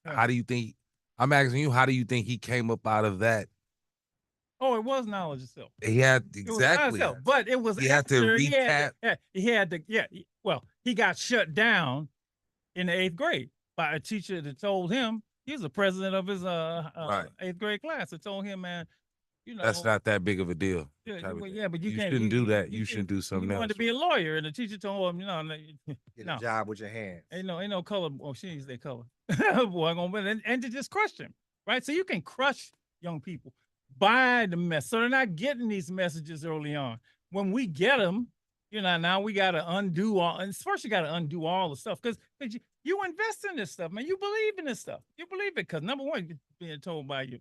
Yeah. How do you think? I'm asking you, how do you think he came up out of that? Oh, it was knowledge itself. He had It was knowledge exactly. itself, but it was He had to after recap. he had to, yeah. Well, he got shut down in the 8th grade by a teacher that told him he was the president of his Right. 8th grade class. That told him, man, you know, That's not that big of a deal. yeah, type of well, thing. yeah, but you can't. shouldn't do that. You should do He something wanted else. to be a lawyer, and the teacher told him, Get no, a job with your hands. ain't no color. Oh, she ain't say color. Boy, gonna win, and to just crush them, right? So you can crush young people by the mess. So they're not getting these messages early on. When we get them, you know, now we got to undo all. And first, you got to undo all the stuff because you invest in this stuff, man. You believe in this stuff. You believe it because number one, you're being told by you,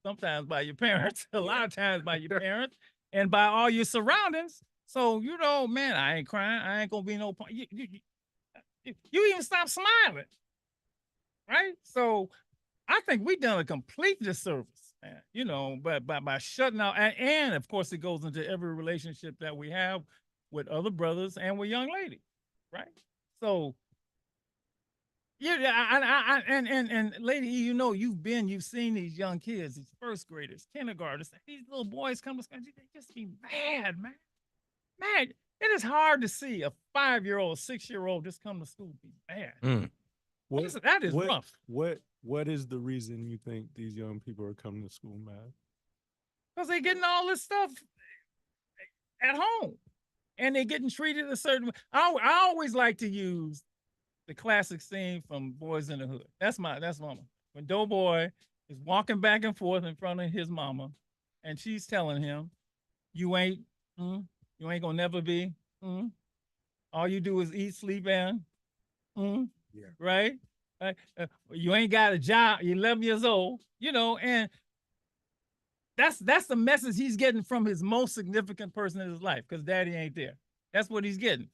sometimes by your parents, a lot of times by your parents, and by all your surroundings. So you know, man, I ain't crying. I ain't gonna be no. You even stop smiling, right? So I think we done a complete disservice, man, you know, but by shutting out, and of course it goes into every relationship that we have with other brothers and with young ladies, right? So yeah, and Lady E, you know, you've seen these young kids, these first graders, kindergartners, these little boys come to school, they just be mad, man. Man, it is hard to see a 5-year-old, 6-year-old just come to school be mad. That is rough. What is the reason you think these young people are coming to school mad? Because they're getting all this stuff at home and they're getting treated a certain way. I always like to use the classic scene from Boys in the Hood. That's mama. When Doughboy is walking back and forth in front of his mama and she's telling him, you ain't gonna never be. All you do is eat, sleep, and Yeah. right? You ain't got a job. You're 11 years old, you know, and that's the message he's getting from his most significant person in his life because daddy ain't there. That's what he's getting.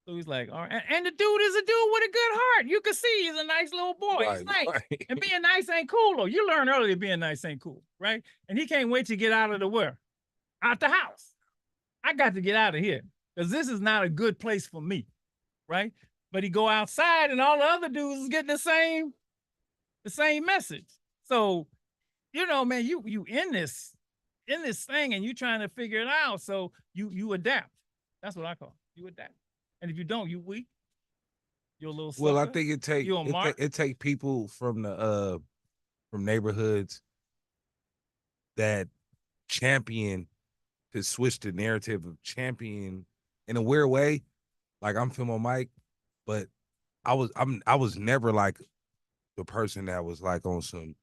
So he's like, all right. And the dude is a dude with a good heart. You can see he's a nice little boy. He's nice. Right. And being nice ain't cool, though. You learn earlier being nice ain't cool, right? And he can't wait to get out of the where? Out the house. I got to get out of here because this is not a good place for me, right? But he go outside and all the other dudes is getting the same message. So, you know, man, you in this thing and you trying to figure it out. So you adapt. That's what I call it. You adapt. And if you don't, you weak. You're a little sucker. Well, I think it take people from the from neighborhoods that champion to switch the narrative of champion in a weird way. Like I'm Fimo Mike, but I was never like the person that was like on some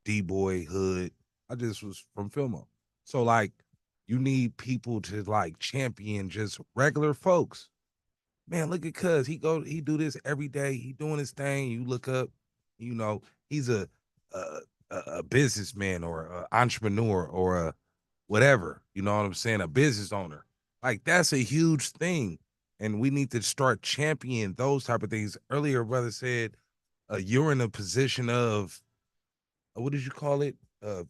D-boy hood. I just was from Fimo. So like you need people to like champion just regular folks. Man, look at Cuz. He do this every day. He doing his thing. You look up, you know, he's a businessman or an entrepreneur or whatever. You know what I'm saying? A business owner. Like that's a huge thing. And we need to start championing those type of things. Earlier, brother said, you're in a position of what did you call it?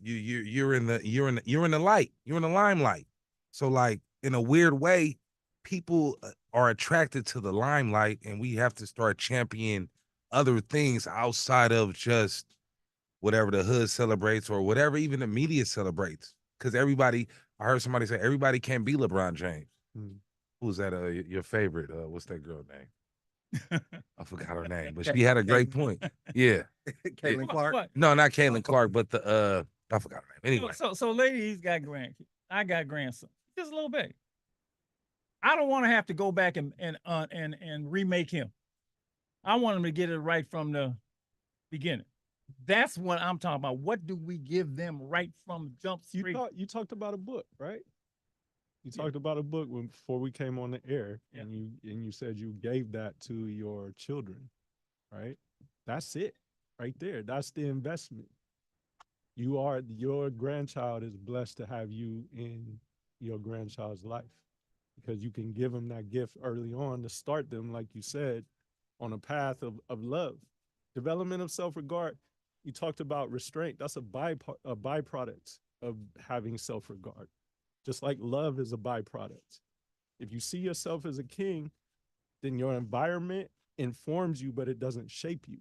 You're in the light. You're in the limelight. So like in a weird way, people are attracted to the limelight, and we have to start championing other things outside of just whatever the hood celebrates or whatever even the media celebrates. Because everybody, I heard somebody say everybody can't be LeBron James. Who's that? Your favorite? What's that girl name? I forgot her name, but she had a great point. Yeah. Caitlin Clark. What? No, not Caitlin Clark, but the I forgot her name. Anyway. So ladies got grandkids. I got grandson. Just a little bit. I don't want to have to go back and remake him. I want him to get it right from the beginning. That's what I'm talking about. What do we give them right from jump street? You talked about a book, right? You talked about a book before we came on the air, and you said you gave that to your children, right? That's it, right there. That's the investment. Your grandchild is blessed to have you in your grandchild's life, because you can give them that gift early on to start them, like you said, on a path of love, development of self-regard. You talked about restraint. That's a byproduct of having self-regard. Just like love is a byproduct. If you see yourself as a king, then your environment informs you, but it doesn't shape you.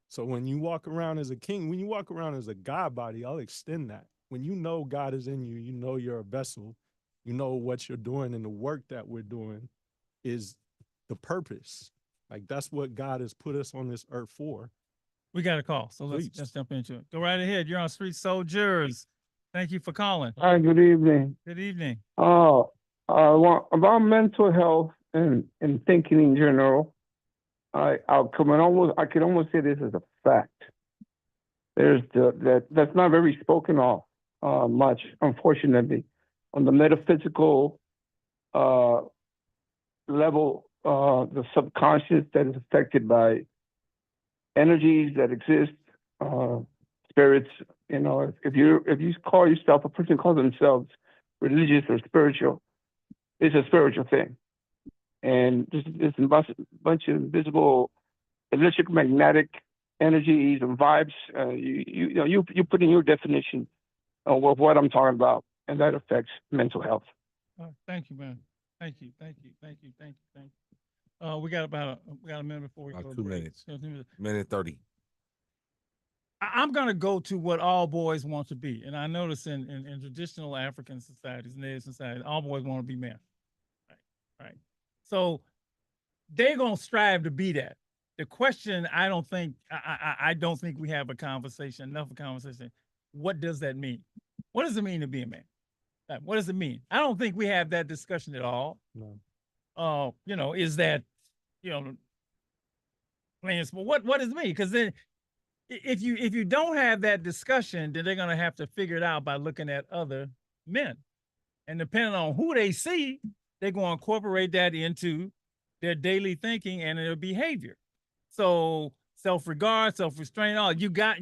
So when you walk around as a king, when you walk around as a God body, I'll extend that. When you know God is in you, you know you're a vessel, you know what you're doing, and the work that we're doing is the purpose. Like that's what God has put us on this earth for. We got a call, so let's jump into it. Go right ahead. You're on Street Soldiers. Thank you for calling. Hi, good evening. Good evening. About mental health and thinking in general, I can almost say this as a fact. There's that's not very spoken of much, unfortunately, on the metaphysical level, the subconscious that is affected by energies that exist, spirits. You know, if you call yourself, a person calls themselves religious or spiritual, it's a spiritual thing. And there's a bunch of invisible electromagnetic energies and vibes. You put in your definition of what I'm talking about, and that affects mental health. Thank you, man. Thank you. We got a minute before we go. 2 minutes. Minute 30. I'm going to go to what all boys want to be. And I notice in traditional African societies, Native societies, all boys want to be men. Right. So they're going to strive to be that. The question, I don't think we have enough conversation. What does that mean? What does it mean to be a man? What does it mean? I don't think we have that discussion at all. No. Is that, playing sport? What does it mean? Because then if you don't have that discussion, then they're going to have to figure it out by looking at other men. And depending on who they see, they're going to incorporate that into their daily thinking and their behavior. So self-regard, self-restraint, all you got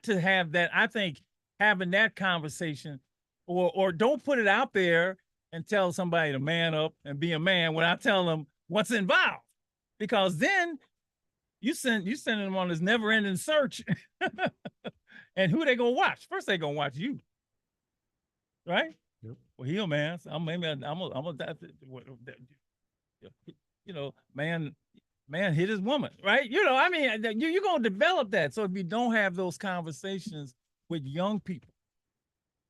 to have that. I think having that conversation, or don't put it out there and tell somebody to man up and be a man without telling them what's involved, because then you send them on this never-ending search. And who they gonna watch? First, they gonna watch you, right? Yep. Well, he a man. So man hit his woman, right? You're gonna develop that. So if you don't have those conversations with young people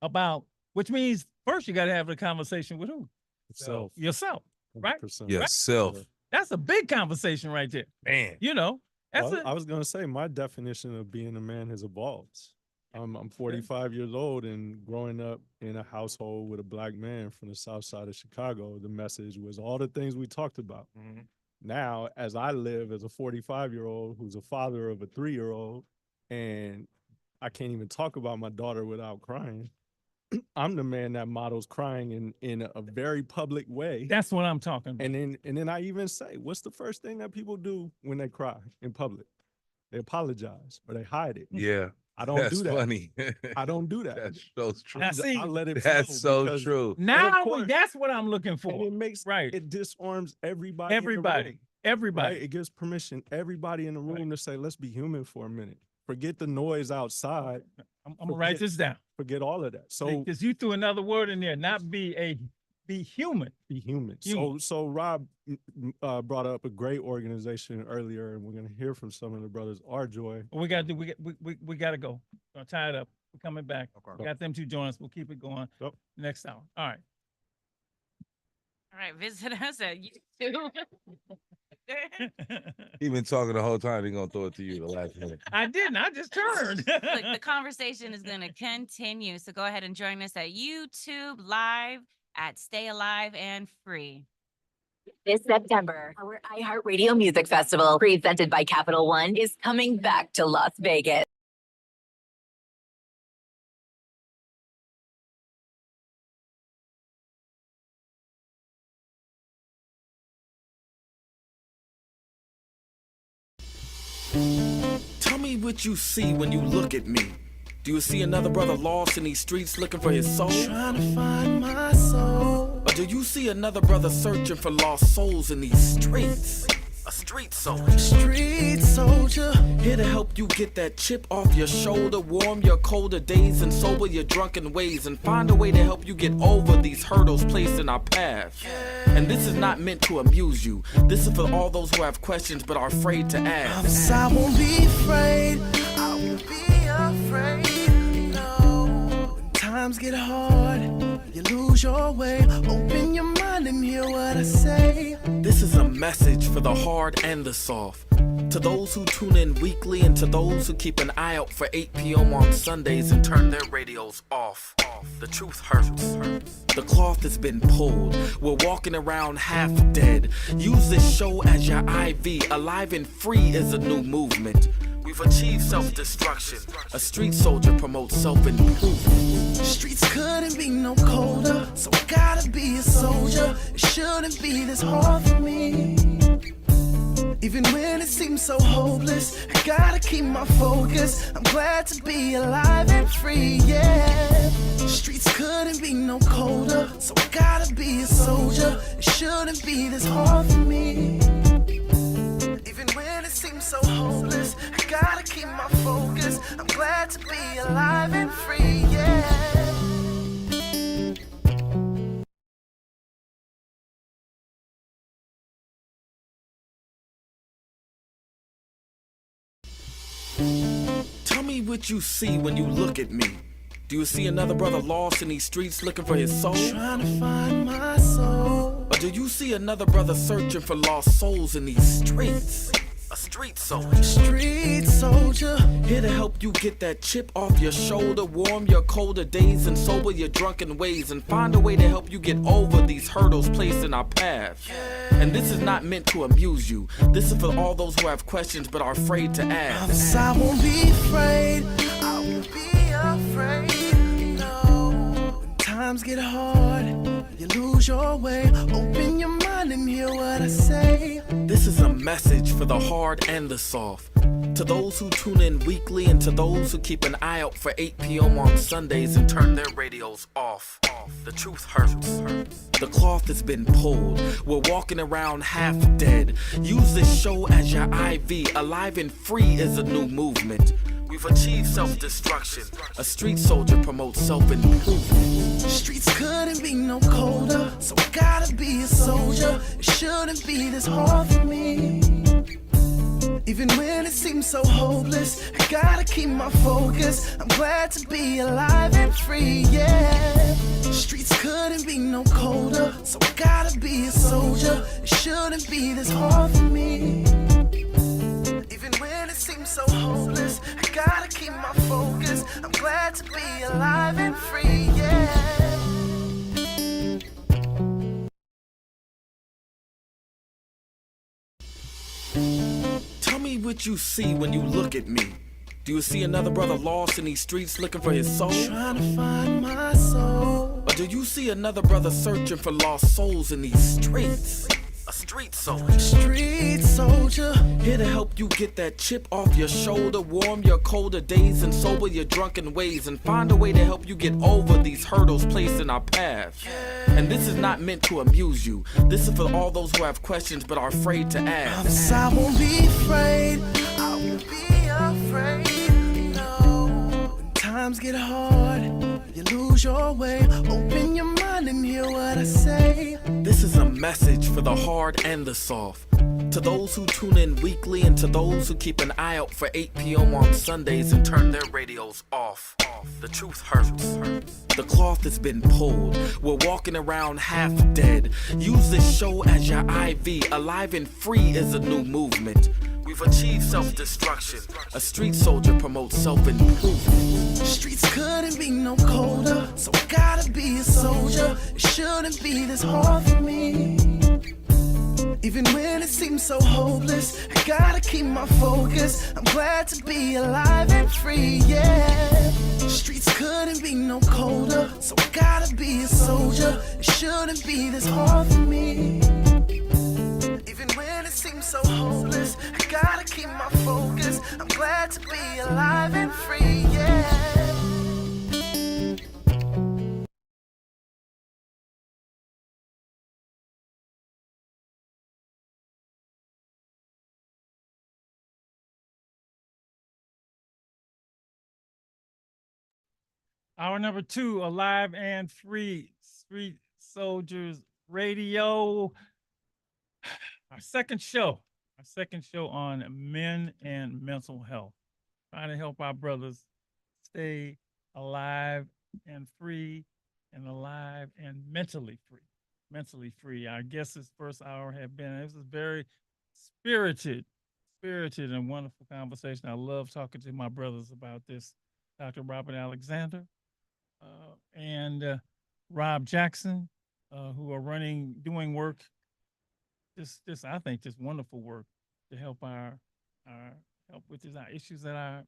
about, which means first you got to have a conversation with who? Yourself, right? 100%. Yeah, self. That's a big conversation right there. Man. I was going to say my definition of being a man has evolved. I'm 45 years old, and growing up in a household with a Black man from the South Side of Chicago, the message was all the things we talked about. Mm-hmm. Now, as I live as a 45-year-old who's a father of a 3-year-old, and I can't even talk about my daughter without crying, I'm the man that models crying in a very public way. That's what I'm talking about. And then I even say, what's the first thing that people do when they cry in public? They apologize or they hide it. Yeah. I don't That's do that. funny. I don't do that. That's so true. Now, see, I let it That's flow so because- true. now course- that's what I'm looking And for. it makes Right. it disarms everybody. in the Everybody. room, Everybody. right? It gives permission everybody in the room Right. to say, let's be human for a minute. Forget the noise outside. I'm gonna write forget- this down. Forget all of that. So Because you threw another word in there, not be human. be human. Human. So Rob brought up a great organization earlier, and we're gonna hear from some of the brothers. Our Joy. What we gotta do, we gotta go. Gonna tie it up. We're coming back. Okay. We got them two join us. We'll keep it going Yep. next hour. All right. All right, visit us at YouTube. He been talking the whole time. He gonna throw it to you the last minute. I didn't. I just turned. Look, the conversation is going to continue. So go ahead and join us at YouTube Live at Stay Alive and Free. This September, our iHeartRadio Music Festival, presented by Capital One, is coming back to Las Vegas. Tell me what you see when you look at me. Do you see another brother lost in these streets looking for his soul? Trying to find my soul. Or do you see another brother searching for lost souls in these streets? A street soldier. Street soldier. Here to help you get that chip off your shoulder, warm your colder days and sober your drunken ways, and find a way to help you get over these hurdles placed in our path. And this is not meant to amuse you. This is for all those who have questions but are afraid to ask. I won't be afraid. I won't be afraid. No. When times get hard, you lose your way. Open your mind and hear what I say. This is a message for the hard and the soft. To those who tune in weekly and to those who keep an eye out for 8 p.m. on Sundays and turn their radios off. The truth hurts. The cloth has been pulled. We're walking around half dead. Use this show as your IV. Alive and Free is a new movement. We've achieved self-destruction. A street soldier promotes self-improvement. Streets couldn't be no colder, so I gotta be a soldier. It shouldn't be this hard for me. Even when it seems so hopeless, I gotta keep my focus. I'm glad to be alive and free, yeah. Streets couldn't be no colder, so I gotta be a soldier. It shouldn't be this hard for me. Even when it seems so hopeless, I gotta keep my focus. I'm glad to be alive and free, yeah. Tell me what you see when you look at me. Do you see another brother lost in these streets looking for his soul? Trying to find my soul. Or do you see another brother searching for lost souls in these streets? A street soldier. Street soldier. Here to help you get that chip off your shoulder, warm your colder days and sober your drunken ways, and find a way to help you get over these hurdles placed in our path. And this is not meant to amuse you. This is for all those who have questions but are afraid to ask. I won't be afraid. I won't be afraid. No. When times get hard, you lose your way. Open your mind and hear what I say. This is a message for the hard and the soft. To those who tune in weekly and to those who keep an eye out for 8 p.m. on Sundays and turn their radios off. The truth hurts. The cloth has been pulled. We're walking around half dead. Use this show as your IV. Alive and Free is a new movement. We've achieved self-destruction. A street soldier promotes self-improvement. Streets couldn't be no colder, so I gotta be a soldier. It shouldn't be this hard for me. Even when it seems so hopeless, I gotta keep my focus. I'm glad to be alive and free, yeah. Streets couldn't be no colder, so I gotta be a soldier. It shouldn't be this hard for me. Even when it seems so hopeless, I gotta keep my focus. I'm glad to be alive and free, yeah. Tell me what you see when you look at me. Do you see another brother lost in these streets looking for his soul? Trying to find my soul. Or do you see another brother searching for lost souls in these streets? A street soldier. Street soldier. Here to help you get that chip off your shoulder, warm your colder days and sober your drunken ways, and find a way to help you get over these hurdles placed in our path. And this is not meant to amuse you. This is for all those who have questions but are afraid to ask. I won't be afraid. I won't be afraid. No. When times get hard, you lose your way. Open your mind and hear what I say. This is a message for the hard and the soft. To those who tune in weekly and to those who keep an eye out for 8 p.m. on Sundays and turn their radios off. The truth hurts. The cloth has been pulled. We're walking around half dead. Use this show as your IV. Alive and Free is a new movement. We've achieved self-destruction. A street soldier promotes self-improvement. Streets couldn't be no colder, so I gotta be a soldier. It shouldn't be this hard for me. Even when it seems so hopeless, I gotta keep my focus. I'm glad to be alive and free, yeah. Streets couldn't be no colder, so I gotta be a soldier. It shouldn't be this hard for me. Even when it seems so hopeless, I gotta keep my focus. I'm glad to be alive and free, yeah. Hour number 2, Alive and Free, Street Soldiers Radio. Our second show on men and mental health. Trying to help our brothers stay alive and free and alive and mentally free. Mentally free. Our guests this first hour have been, this is very spirited and wonderful conversation. I love talking to my brothers about this. Dr. Robert Alexander, and Rob Jackson, who are doing work, I think just wonderful work to help help with our issues that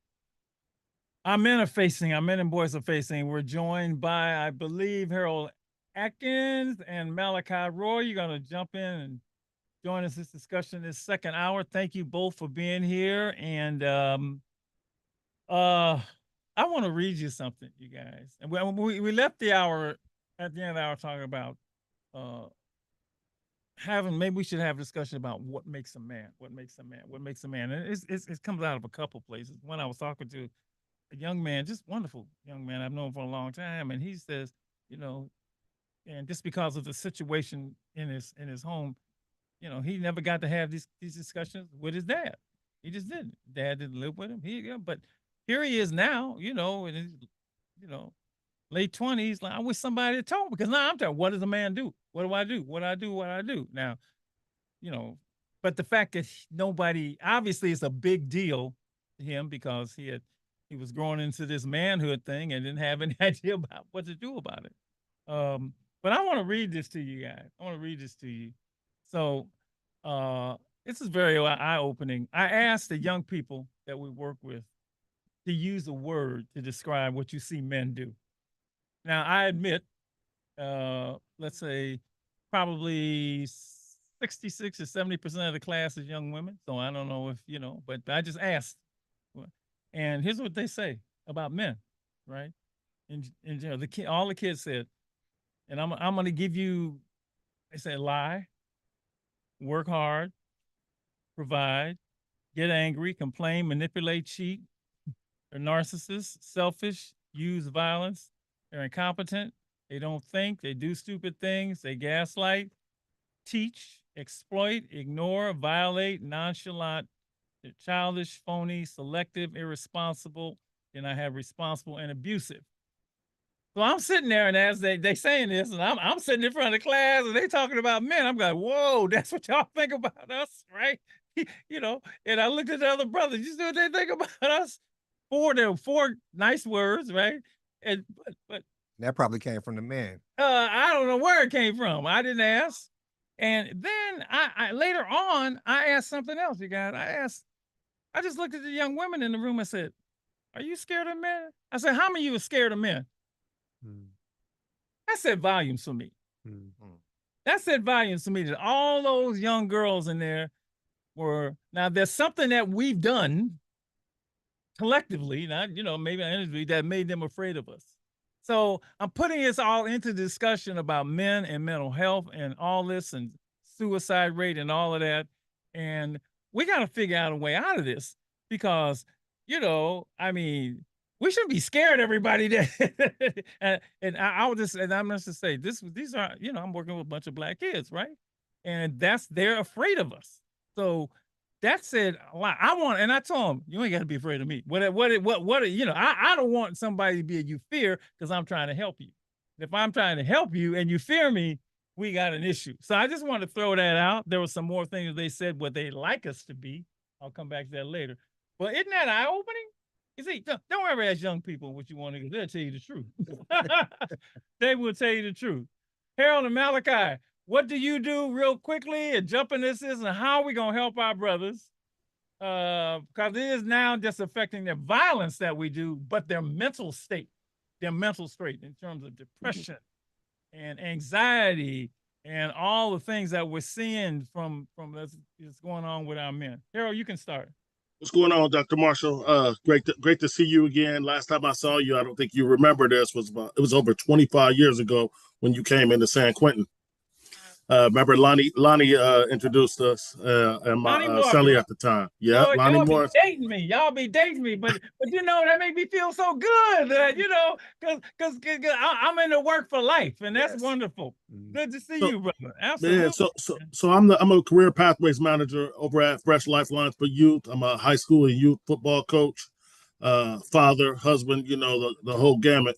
our men are facing, our men and boys are facing. We're joined by, I believe, Harold Atkins and Malachi Roy. You're gonna jump in and join us this discussion this second hour. Thank you both for being here. And I want to read you something, you guys. And we left the hour at the end of the hour talking about maybe we should have a discussion about what makes a man, and it comes out of a couple places. One, I was talking to a young man, just wonderful young man I've known for a long time, and he says, and just because of the situation in his home, he never got to have these discussions with his dad. He just didn't. Dad didn't live with him. But here he is now, in his, late 20s. Like, I wish somebody had told me, because now I'm telling, what does a man do? What do I do? What I do? Now, but the fact that nobody, obviously it's a big deal to him because he was growing into this manhood thing and didn't have any idea about what to do about it. But I want to read this to you guys. So this is very eye-opening. I asked the young people that we work with to use a word to describe what you see men do. Now, I admit, let's say probably 66 or 70% of the class is young women. So I don't know if, but I just asked. And here's what they say about men, right? In general, all the kids said, and I'm going to give you, they said lie, work hard, provide, get angry, complain, manipulate, cheat. They're narcissists, selfish, use violence. They're incompetent. They don't think. They do stupid things. They gaslight, teach, exploit, ignore, violate, nonchalant. They're childish, phony, selective, irresponsible. Then I have responsible and abusive. So I'm sitting there, and as they saying this, and I'm sitting in front of the class, and they talking about men. I'm going, whoa, that's what y'all think about us, right? And I looked at the other brothers. You see what they think about us? Four nice words, right? And but that probably came from the men. I don't know where it came from. I didn't ask. And then I later on, I asked something else, you guys. I just looked at the young women in the room and said, "Are you scared of men?" I said, "How many of you are scared of men?" That said volumes for me. That said volumes to me, that all those young girls in there now there's something that we've done collectively, not, maybe individually, that made them afraid of us. So I'm putting this all into discussion about men and mental health and all this and suicide rate and all of that. And we got to figure out a way out of this because, we shouldn't be scared everybody that and I'm just to say these are, I'm working with a bunch of Black kids, right? And they're afraid of us. So that said, I told them, you ain't got to be afraid of me. I don't want somebody to be you fear because I'm trying to help you. If I'm trying to help you and you fear me, we got an issue. So I just want to throw that out. There were some more things they said what they like us to be. I'll come back to that later. But isn't that eye-opening? You see, don't ever ask young people what you want to do. They'll tell you the truth. They will tell you the truth. Harold and Malachi, what do you do real quickly and jump in this and how are we going to help our brothers? Because it is now just affecting their violence that we do, but their mental state in terms of depression and anxiety and all the things that we're seeing from this going on with our men. Harold, you can start. What's going on, Dr. Marshall? Great to see you again. Last time I saw you, I don't think you remember this, it was over 25 years ago when you came into San Quentin. Remember Lonnie introduced us and my Sally at the time. Yeah, Lonnie Moore. Y'all be dating me, but that made me feel so good that because I'm in the work for life, and that's wonderful. Good to see you, brother. Absolutely. Yeah, so I'm a career pathways manager over at Fresh Lifelines for Youth. I'm a high school and youth football coach, father, husband, the whole gamut.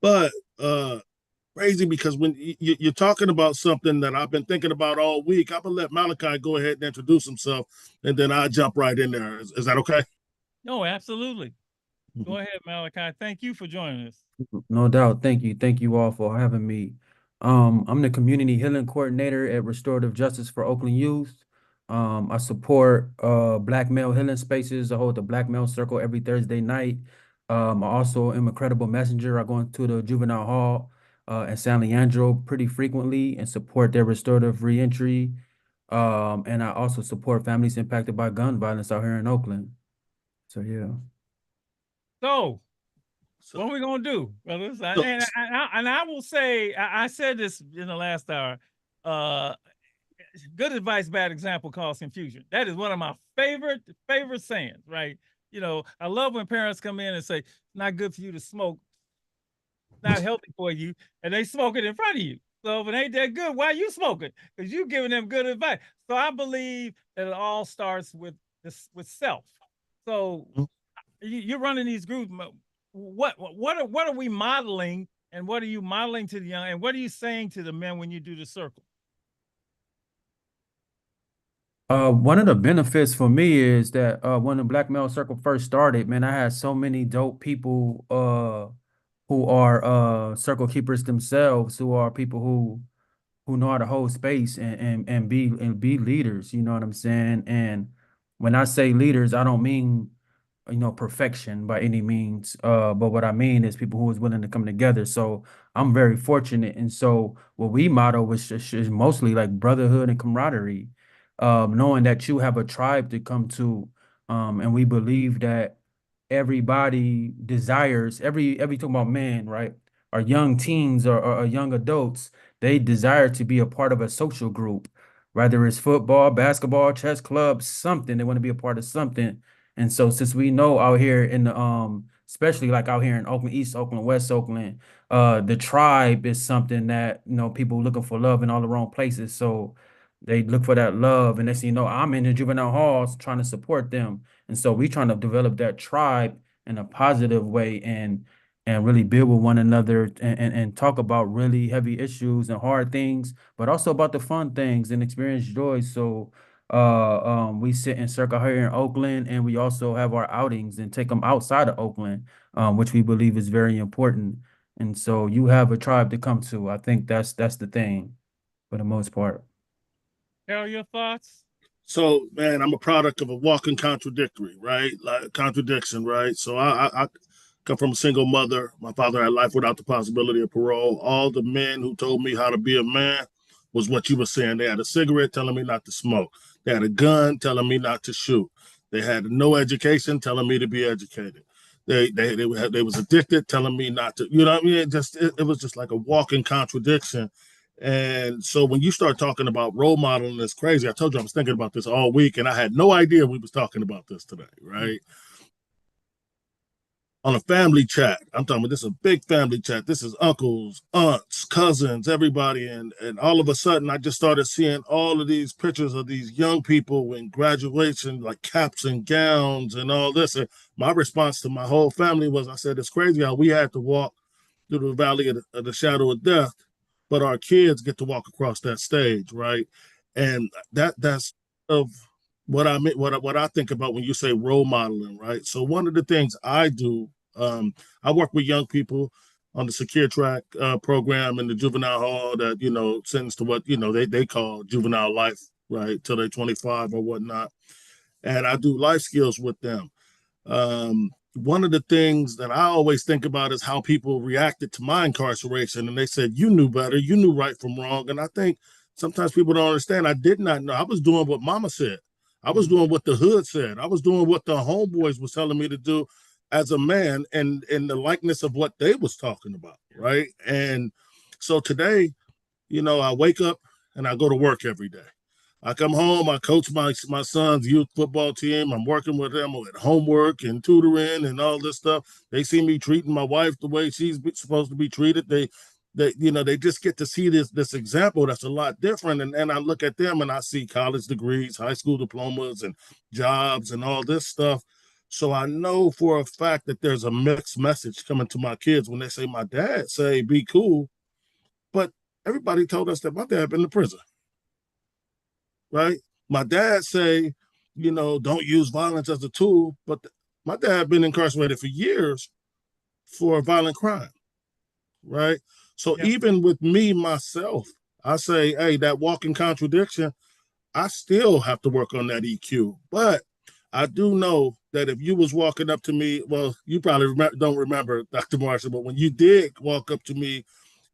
But crazy because when you're talking about something that I've been thinking about all week, I'm gonna let Malachi go ahead and introduce himself, and then I'll jump right in there. Is that okay? No, absolutely. Go ahead, Malachi. Thank you for joining us. No doubt. Thank you all for having me. I'm the community healing coordinator at Restorative Justice for Oakland Youth. I support Black male healing spaces. I hold the Black male circle every Thursday night. I also am a credible messenger. I go into the juvenile hall and San Leandro pretty frequently and support their restorative reentry. And I also support families impacted by gun violence out here in Oakland. So, yeah. So what are we going to do, brothers? And I will say, I said this in the last hour, good advice, bad example cause confusion. That is one of my favorite sayings, right? I love when parents come in and say, not good for you to smoke, not healthy for you, and they smoke it in front of you. So if it ain't that good, why are you smoking? Because you're giving them good advice. So I believe that it all starts with self. So you're running these groups. What are we modeling, and what are you modeling to the young, and what are you saying to the men when you do the circle? One of the benefits for me is that when the Black Male Circle first started, man, I had so many dope people who are circle keepers themselves, who are people who know how to hold space and be leaders, you know what I'm saying? And when I say leaders, I don't mean perfection by any means, but what I mean is people who is willing to come together. So I'm very fortunate, and so what we model is mostly like brotherhood and camaraderie, knowing that you have a tribe to come to, and we believe that everybody desires, every talking about men, right? Or young teens or young adults, they desire to be a part of a social group, whether it's football, basketball, chess club, something. They want to be a part of something. And so since we know out here in the especially like out here in Oakland, East Oakland, West Oakland, the tribe is something that, people looking for love in all the wrong places. So they look for that love, and they say, I'm in the juvenile halls trying to support them. And so we trying to develop that tribe in a positive way and really build with one another and talk about really heavy issues and hard things, but also about the fun things and experience joy. So we sit in circle here in Oakland, and we also have our outings and take them outside of Oakland, which we believe is very important. And so you have a tribe to come to. I think that's the thing for the most part. Carol, your thoughts? So, man, I'm a product of a walking contradictory, right? Like contradiction, right? So I come from a single mother. My father had life without the possibility of parole. All the men who told me how to be a man was what you were saying. They had a cigarette telling me not to smoke. They had a gun telling me not to shoot. They had no education telling me to be educated. They was addicted, telling me not to. You know what I mean? It was just like a walking contradiction. And so when you start talking about role modeling, it's crazy. I told you I was thinking about this all week, and I had no idea we was talking about this today, right? On a family chat, I'm talking about this is a big family chat. This is uncles, aunts, cousins, everybody. And all of a sudden, I just started seeing all of these pictures of these young people in graduation, like caps and gowns and all this. And my response to my whole family was, I said, it's crazy how we had to walk through the valley of the shadow of death, but our kids get to walk across that stage, right? And that's of what I mean, what I think about when you say role modeling, right? So one of the things I do, I work with young people on the Secure Track program in the juvenile hall that, you know, sentenced to what, you know, they call juvenile life, right, till they're 25 or whatnot. And I do life skills with them. One of the things that I always think about is how people reacted to my incarceration. And they said, you knew better, you knew right from wrong. And I think sometimes people don't understand. I did not know. I was doing what mama said. I was doing what the hood said. I was doing what the homeboys was telling me to do as a man, and in the likeness of what they was talking about, right? And so today, you know, I wake up and I go to work every day. I come home, I coach my son's youth football team. I'm working with them with homework and tutoring and all this stuff. They see me treating my wife the way she's supposed to be treated. They you know, they just get to see this example that's a lot different. And I look at them and I see college degrees, high school diplomas, and jobs and all this stuff. So I know for a fact that there's a mixed message coming to my kids when they say, my dad say, be cool. But everybody told us that my dad been to prison, right? My dad say, you know, don't use violence as a tool. But my dad been incarcerated for years for a violent crime, right? So even with me, myself, I say, hey, that walking contradiction, I still have to work on that EQ. But I do know that if you was walking up to me, well, you probably don't remember, Dr. Marshall, but when you did walk up to me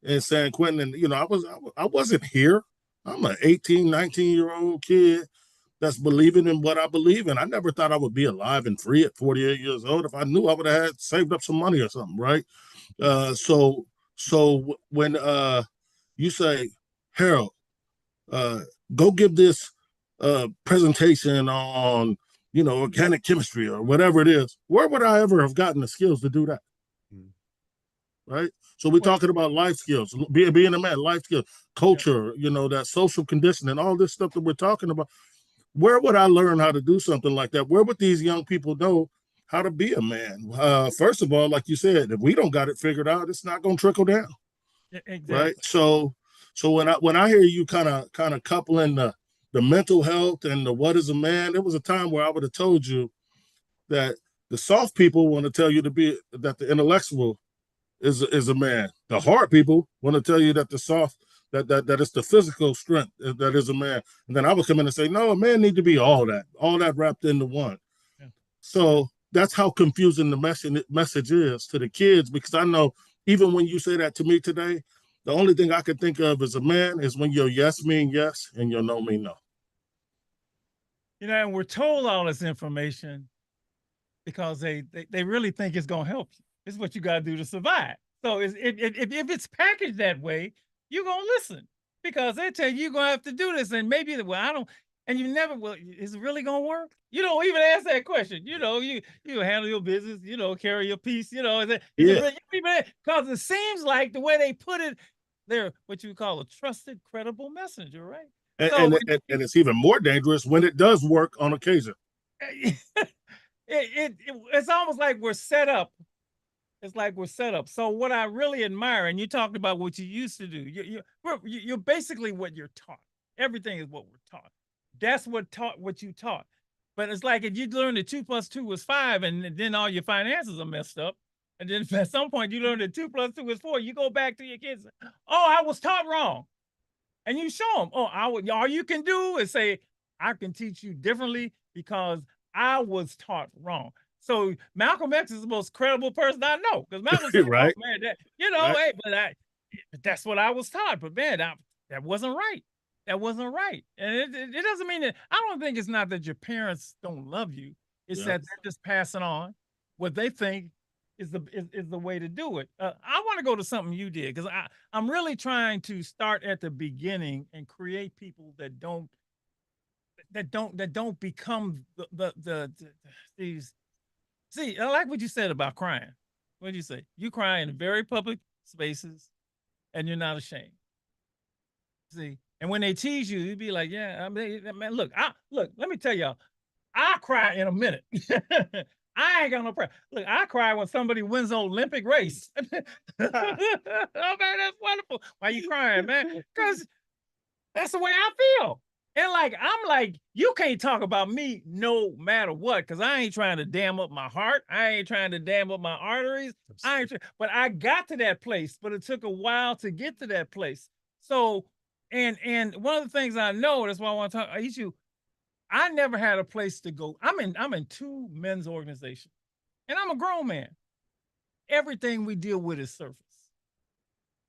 in San Quentin, and, you know, I wasn't here. I'm an 18, 19-year-old kid that's believing in what I believe in. I never thought I would be alive and free at 48 years old. If I knew, I would have had saved up some money or something, right? So when you say, Harold, go give this presentation on, you know, organic chemistry or whatever it is, where would I ever have gotten the skills to do that? Right? So we're talking about life skills, being a man, life skills, culture, you know, that social conditioning, all this stuff that we're talking about. Where would I learn how to do something like that? Where would these young people know how to be a man? First of all, like you said, if we don't got it figured out, it's not going to trickle down. Exactly. Right? So when I hear you kind of coupling the mental health and the what is a man, there was a time where I would have told you that the soft people want to tell you that the intellectual is a man. The hard people want to tell you that the soft, that it's the physical strength that is a man. And then I would come in and say, no, a man need to be all that wrapped into one. Yeah. So that's how confusing the message is to the kids, because I know even when you say that to me today, the only thing I can think of as a man is when your yes mean yes and your no mean no. You know, and we're told all this information because they really think it's going to help you. It's what you got to do to survive. So if it's packaged that way, you're going to listen because they tell you you're going to have to do this. And maybe, well, I don't, and you never, well, is it really going to work? You don't even ask that question. You know, you handle your business, you know, carry your piece, you know, because it seems like the way they put it, they're what you call a trusted, credible messenger, right? And it's even more dangerous when it does work on occasion. It's almost like we're set up. It's like we're set up. So what I really admire, and you talked about what you used to do, you're basically what you're taught. Everything is what we're taught. That's what you taught. But it's like if you learn that 2 + 2 is 5, and then all your finances are messed up, and then at some point you learn that 2 + 2 is 4, you go back to your kids. Oh, I was taught wrong. And you show them, all you can do is say, I can teach you differently because I was taught wrong. So Malcolm X is the most credible person I know, because Malcolm said, right. Oh, man, hey, but that's what I was taught. But man, that wasn't right. That wasn't right. And it doesn't mean that, I don't think it's not that your parents don't love you. It's Yeah. that they're just passing on what they think is the way to do it. I want to go to something you did, because I'm really trying to start at the beginning and create people that don't become these. See, I like what you said about crying. What did you say? You cry in very public spaces and you're not ashamed. See, and when they tease you, you'd be like, yeah, I mean, man, look, let me tell y'all, I cry in a minute. I ain't got no problem. Look, I cry when somebody wins an Olympic race. Oh man, that's wonderful. Why you crying, man? Because that's the way I feel. And like, I'm like, you can't talk about me no matter what, because I ain't trying to dam up my heart. I ain't trying to dam up my arteries. But I got to that place, but it took a while to get to that place. So, and one of the things I know, that's why I want to talk to you, I never had a place to go. I'm in 2 men's organizations, and I'm a grown man. Everything we deal with is surface.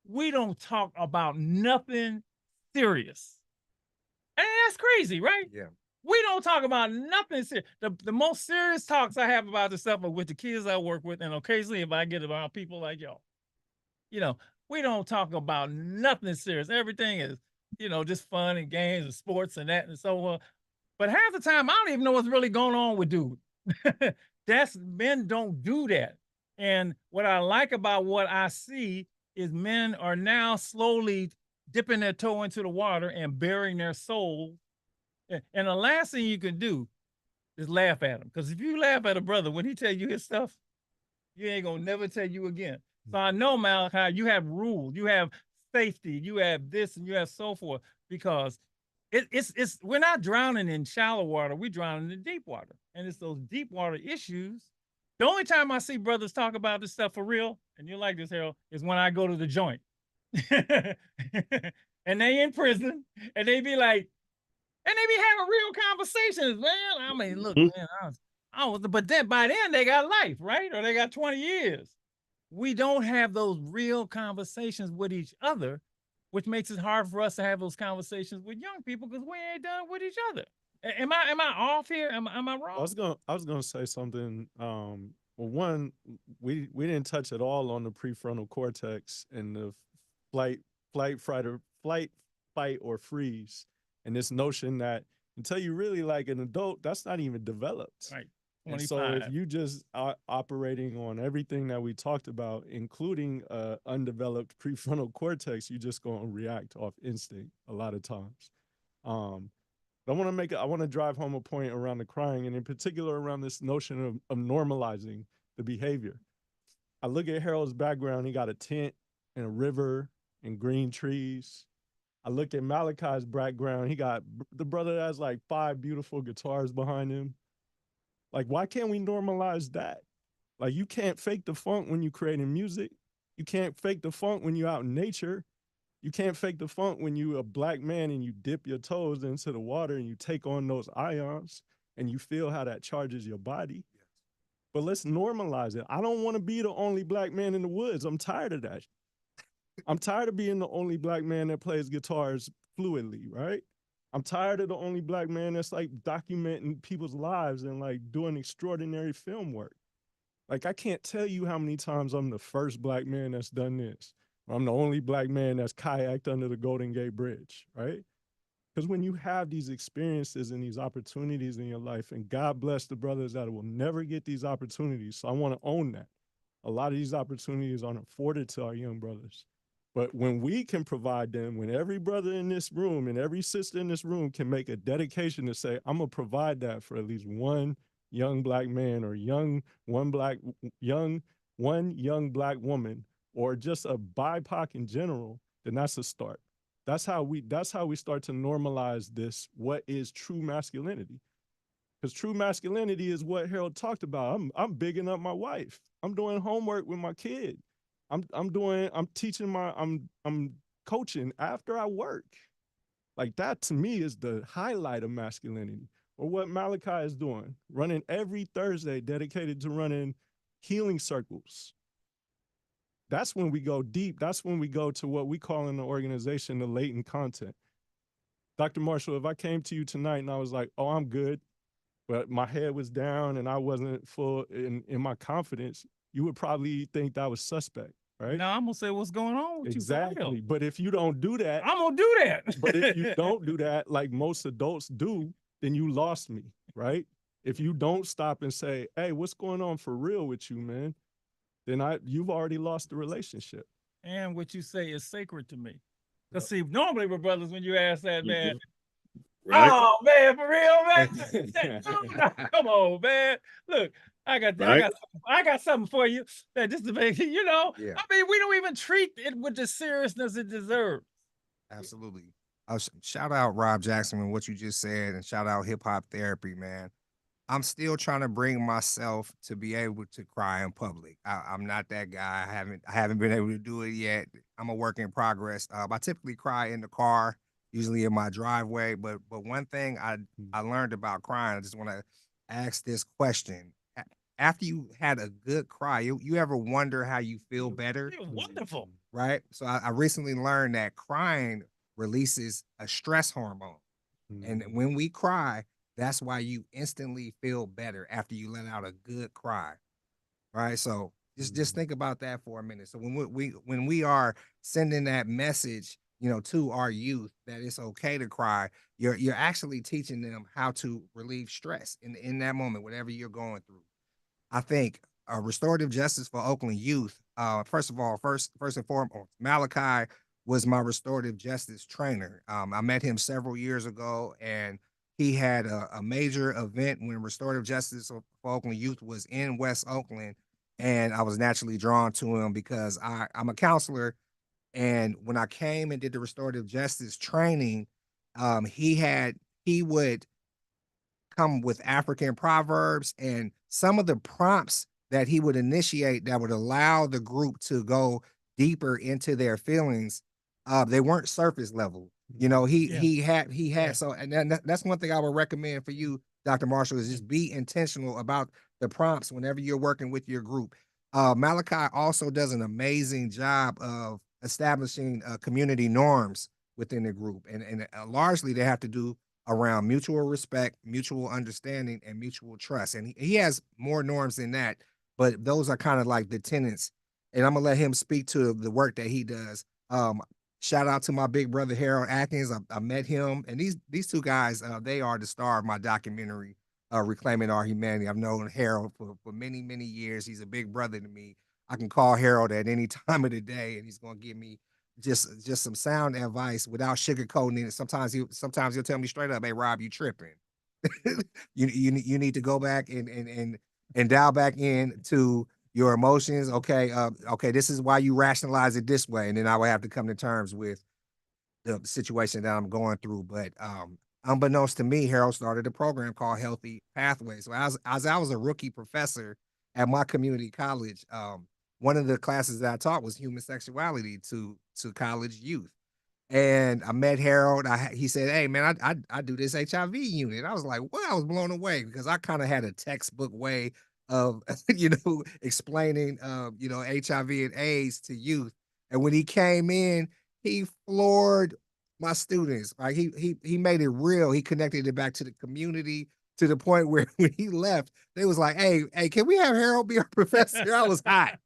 We don't talk about nothing serious. And that's crazy, right? Yeah. We don't talk about nothing serious. The most serious talks I have about this stuff are with the kids I work with, and occasionally if I get around people like y'all. You know, we don't talk about nothing serious. Everything is, just fun and games and sports and that and so on. But half the time, I don't even know what's really going on with dude. Men don't do that. And what I like about what I see is men are now slowly dipping their toe into the water and burying their soul. And the last thing you can do is laugh at him. Because if you laugh at a brother when he tell you his stuff, you ain't gonna never tell you again. So I know, Malachi, you have rules, you have safety, you have this and you have so forth, because it's we're not drowning in shallow water, we're drowning in deep water. And it's those deep water issues. The only time I see brothers talk about this stuff for real, and you like this, Harold, is when I go to the joint. And they in prison, and they be like, and they be having real conversations, man. I mean, look, man, but then by then they got life, right? Or they got 20 years. We don't have those real conversations with each other, which makes it hard for us to have those conversations with young people because we ain't done with each other. Am I off here? Am I wrong? I was gonna say something. Well, one, we didn't touch at all on the prefrontal cortex and the flight, fight, or freeze, and this notion that until you really like an adult, that's not even developed. Right. And so if you just are operating on everything that we talked about, including undeveloped prefrontal cortex, you just gonna react off instinct a lot of times. I want to drive home a point around the crying, and in particular around this notion of normalizing the behavior. I look at Harold's background, he got a tent and a river and green trees. I look at Malachi's background, he got the brother that has like 5 beautiful guitars behind him. Like, why can't we normalize that? Like, you can't fake the funk when you're creating music. You can't fake the funk when you're out in nature. You can't fake the funk when you're a black man and you dip your toes into the water and you take on those ions and you feel how that charges your body. But let's normalize it. I don't want to be the only black man in the woods. I'm tired of that. I'm tired of being the only black man that plays guitars fluidly, right? I'm tired of the only black man that's like documenting people's lives and like doing extraordinary film work. Like, I can't tell you how many times I'm the first black man that's done this. I'm the only black man that's kayaked under the Golden Gate Bridge, right? Because when you have these experiences and these opportunities in your life, and God bless the brothers that will never get these opportunities, so I want to own that. A lot of these opportunities aren't afforded to our young brothers. But when we can provide them, when every brother in this room and every sister in this room can make a dedication to say, I'm gonna provide that for at least one young black man or one young black woman, or just a BIPOC in general, then that's a start. That's how we start to normalize this, what is true masculinity. Because true masculinity is what Harold talked about. I'm bigging up my wife. I'm doing homework with my kid. I'm coaching after I work. Like, that to me is the highlight of masculinity. Or what Malachi is doing, running every Thursday dedicated to running healing circles. that's when we go deep. That's when we go to what we call in the organization the latent content. Dr. Marshall, if I came to you tonight and I was like, oh, I'm good, but my head was down and I wasn't full in my confidence, you would probably think that was suspect, right? Now I'm gonna say what's going on with you. For real. Exactly. But if you don't do that, I'm gonna do that. but if you don't do that, like most adults do, then you lost me, right? If you don't stop and say, hey, what's going on for real with you, man? Then you've already lost the relationship. And what you say is sacred to me. Because see, normally we're brothers when you ask that, man. Right. Oh man, for real, man. Come on, man. Look, I got something for you that just to make you know. Yeah. I mean, we don't even treat it with the seriousness it deserves. Absolutely. Shout out Rob Jackson and what you just said, and shout out Hip Hop Therapy, man. I'm still trying to bring myself to be able to cry in public. I'm not that guy. I haven't been able to do it yet. I'm a work in progress. I typically cry in the car, usually in my driveway. But one thing I learned about crying, I just want to ask this question. After you had a good cry, you ever wonder how you feel better? It was wonderful. Right? So I recently learned that crying releases a stress hormone. And when we cry, that's why you instantly feel better after you let out a good cry. Right? So just think about that for a minute. So when we are sending that message, you know, to our youth that it's okay to cry, you're actually teaching them how to relieve stress in that moment, whatever you're going through. I think restorative justice for Oakland youth. First and foremost, Malachi was my restorative justice trainer. I met him several years ago, and he had a major event when restorative justice for Oakland youth was in West Oakland, and I was naturally drawn to him because I'm a counselor, and when I came and did the restorative justice training, he would come with African proverbs and some of the prompts that he would initiate that would allow the group to go deeper into their feelings. They weren't surface level. You know, he had so, and that's one thing I would recommend for you, Dr. Marshall, is just be intentional about the prompts whenever you're working with your group. Malachi also does an amazing job of establishing community norms within the group, and largely they have to do around mutual respect, mutual understanding, and mutual trust. And he has more norms than that, but those are kind of like the tenets. And I'm gonna let him speak to the work that he does. Shout out to my big brother Harold Atkins. I met him, and these two guys, they are the star of my documentary, Reclaiming Our Humanity. I've known Harold for many, many years. He's a big brother to me. I can call Harold at any time of the day, and he's gonna give me just some sound advice without sugarcoating it. Sometimes he'll tell me straight up, "Hey Rob, you tripping. you need to go back and dial back in to your emotions. Okay, this is why you rationalize it this way." And then I would have to come to terms with the situation that I'm going through. But unbeknownst to me, Harold started a program called Healthy Pathways. So as I was a rookie professor at my community college, one of the classes that I taught was human sexuality to college youth. And I met Harold. He said, "Hey man, I do this HIV unit." I was like, "What?" I was blown away because I kind of had a textbook way of explaining HIV and AIDS to youth. And when he came in, he floored my students. Right? He made it real. He connected it back to the community to the point where when he left, they was like, hey, can we have Harold be our professor? I was hot,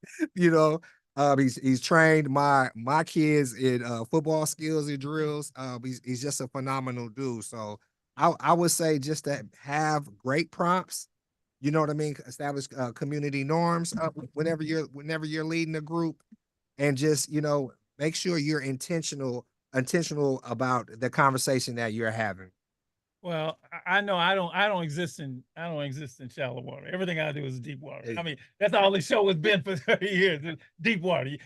He's trained my kids in football skills and drills. He's just a phenomenal dude. So I would say just to have great prompts, you know what I mean? Establish community norms whenever you're leading a group, and just make sure you're intentional about the conversation that you're having. Well, I know I don't exist in shallow water. Everything I do is deep water. I mean, that's all the show has been for 30 years. Deep water.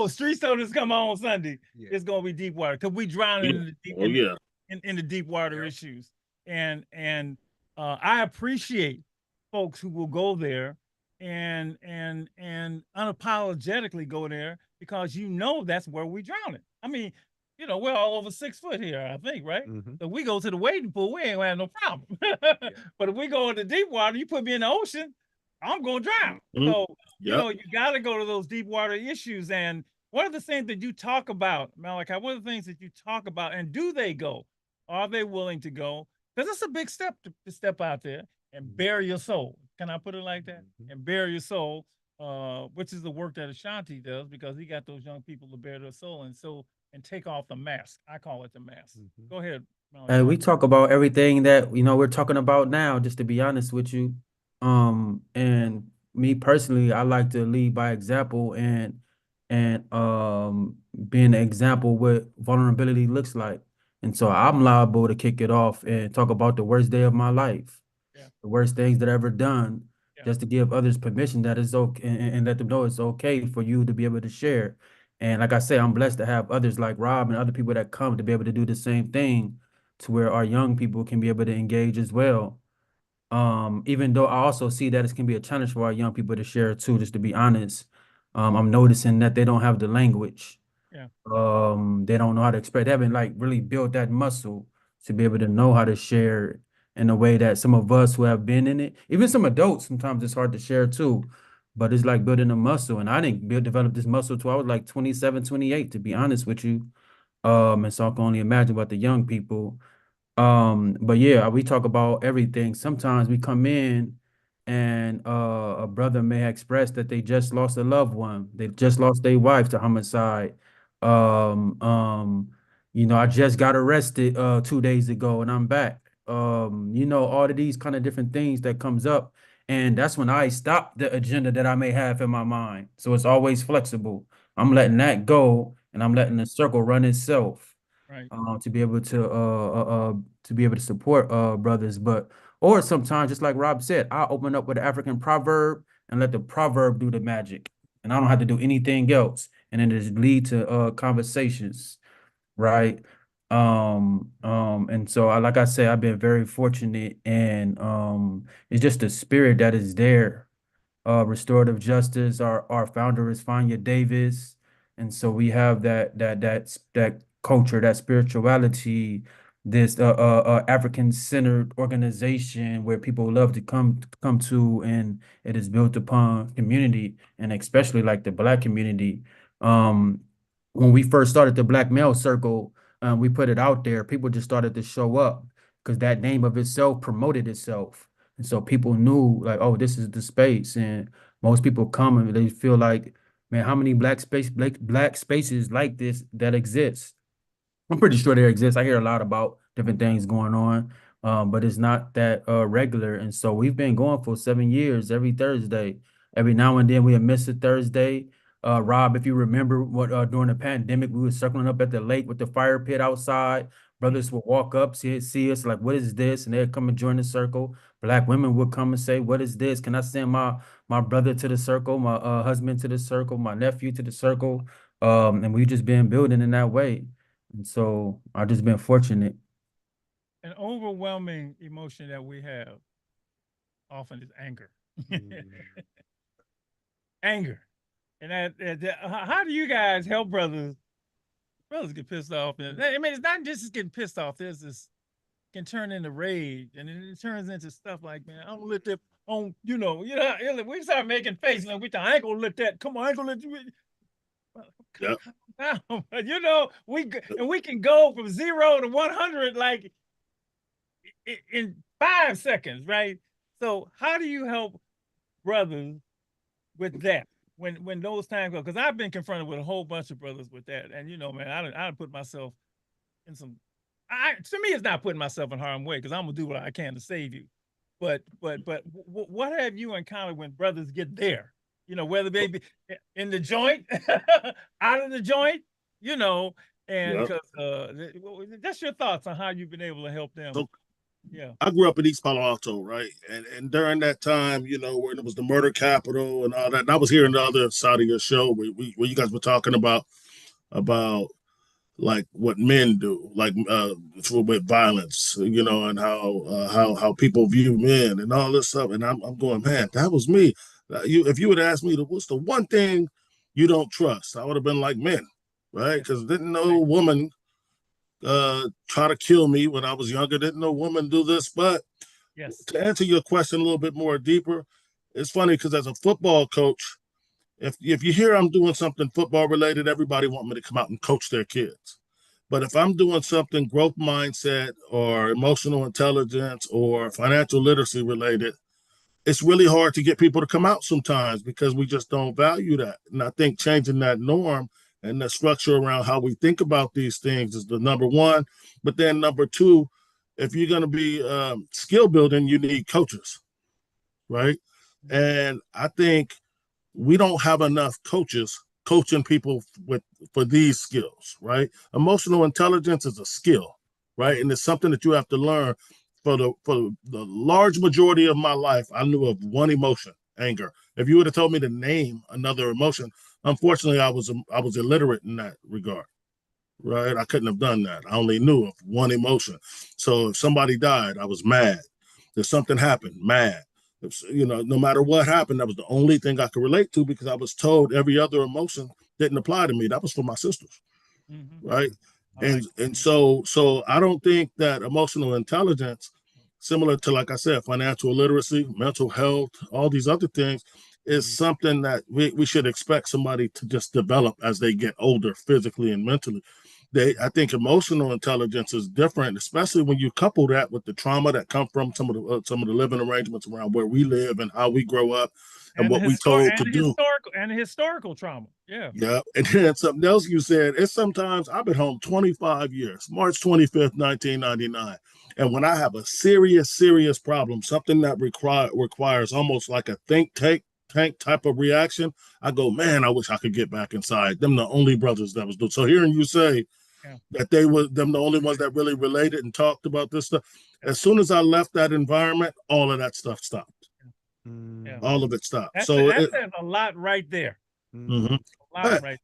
Street sodas come on Sunday. Yeah. It's gonna be deep water because we drown in the deep water issues. And I appreciate folks who will go there and unapologetically go there because that's where we drown it. I mean, we're all over 6 foot here, I think, right? Mm-hmm. So we go to the wading pool, we ain't gonna have no problem. But if we go into deep water, you put me in the ocean, I'm going to drown. Mhm. So, you Yep. know, you got to go to those deep water issues. And one of the things that you talk about, Malachi, one of the things that you talk about, and do they go? Are they willing to go? Because it's a big step to step out there and bare your soul. Can I put it like that? And bare your soul, which is the work that Ashanti does, because he got those young people to bare their soul and take off the mask. I call it the mask. Go ahead, Hey, we Malachi. talk about everything that we're talking about now, just to be honest with you. And me personally, I like to lead by example and being an example what vulnerability looks like. And so I'm liable to kick it off and talk about the worst day of my life, Yeah. the worst things that I've ever done, Yeah. just to give others permission that it's okay and let them know it's okay for you to be able to share. And like I say, I'm blessed to have others like Rob and other people that come to be able to do the same thing, to where our young people can be able to engage as well. Even though I also see that it can be a challenge for our young people to share too, just to be honest. I'm noticing that they don't have the language. Yeah. They don't know how to express. They haven't like really built that muscle to be able to know how to share in a way that some of us who have been in it, even some adults, sometimes it's hard to share too. But it's like building a muscle. And I didn't develop this muscle till I was like 27, 28, to be honest with you. And so I can only imagine about the young people. But yeah, we talk about everything. Sometimes we come in and a brother may express that they just lost a loved one. They just lost their wife to homicide. Um, um, I just got arrested 2 days ago and I'm back. All of these kind of different things that comes up. And that's when I stop the agenda that I may have in my mind. So it's always flexible. I'm letting that go and I'm letting the circle run itself Right. to be able to support brothers. But or sometimes, just like Rob said, I open up with an African proverb and let the proverb do the magic, and I don't have to do anything else, and then just lead to conversations, right? And so like I say, I've been very fortunate, and it's just the spirit that is there. Restorative Justice. Our founder is Fanya Davis, and so we have that culture, that spirituality, this African-centered organization where people love to come to, and it is built upon community, and especially like the Black community. When we first started the Black Male Circle, we put it out there. People just started to show up because that name of itself promoted itself. And so people knew like, oh, this is the space. And most people come and they feel like, man, how many black spaces like this that exist? I'm pretty sure there exists. I hear a lot about different things going on, but it's not that regular. And so we've been going for 7 years every Thursday. Every now and then we miss a Thursday. Rob, if you remember what during the pandemic, we were circling up at the lake with the fire pit outside. Brothers would walk up, see us like, what is this? And they'd come and join the circle. Black women would come and say, what is this? Can I send my brother to the circle, my husband to the circle, my nephew to the circle? And we've just been building in that way. And so I've just been fortunate. An overwhelming emotion that we have often is anger. Anger. And how do you guys help brothers? Brothers get pissed off. I mean, it's not just getting pissed off. There's this can turn into rage, and then it turns into stuff like, man, I'm gonna let that on, we start making faces, and I ain't gonna let that. Come on, I ain't gonna let you. Yep. We can go from 0 to 100 like in 5 seconds, right? So how do you help brothers with that when those times go? Because I've been confronted with a whole bunch of brothers with that, and man, I put myself in some. To me, it's not putting myself in harm's way because I'm gonna do what I can to save you. But what have you encountered when brothers get there? Whether they be in the joint, out of the joint, and because that's your thoughts on how you've been able to help them. So, yeah, I grew up in East Palo Alto, right? And during that time, when it was the murder capital and all that, and I was hearing the other side of your show where you guys were talking about like what men do, like with violence, and how people view men and all this stuff. And I'm going, man, that was me. If you would ask me, what's the one thing you don't trust? I would have been like men, right? Because didn't no woman try to kill me when I was younger. Didn't no woman do this. But yes, to answer your question a little bit more deeper, it's funny because as a football coach, if you hear I'm doing something football related, everybody want me to come out and coach their kids. But if I'm doing something growth mindset or emotional intelligence or financial literacy related, it's really hard to get people to come out sometimes because we just don't value that. And I think changing that norm and the structure around how we think about these things is the number one. But then number two, if you're going to be skill building, you need coaches, right? And I think we don't have enough coaches coaching people for these skills, right? Emotional intelligence is a skill, right? And it's something that you have to learn. For the large majority of my life, I knew of one emotion, anger. If you would have told me to name another emotion, unfortunately, I was illiterate in that regard, right? I couldn't have done that. I only knew of one emotion. So if somebody died, I was mad. If something happened, mad. If, no matter what happened, that was the only thing I could relate to because I was told every other emotion didn't apply to me. That was for my sisters, right? And so I don't think that emotional intelligence, similar to, like I said, financial literacy, mental health, all these other things, is something that we should expect somebody to just develop as they get older, physically and mentally. I think emotional intelligence is different, especially when you couple that with the trauma that come from some of the living arrangements around where we live and how we grow up and what we told to do. Historical trauma. Yeah. Yeah. And then something else you said, it's sometimes I've been home 25 years, March 25th, 1999. And when I have a serious problem, something that requires almost like a think tank type of reaction, I go, man, I wish I could get back inside. Them the only brothers that was doing. So hearing you say that they were them the only ones that really related and talked about this stuff, as soon as I left that environment, all of that stuff stopped. Yeah. All of it stopped. That says a lot right there.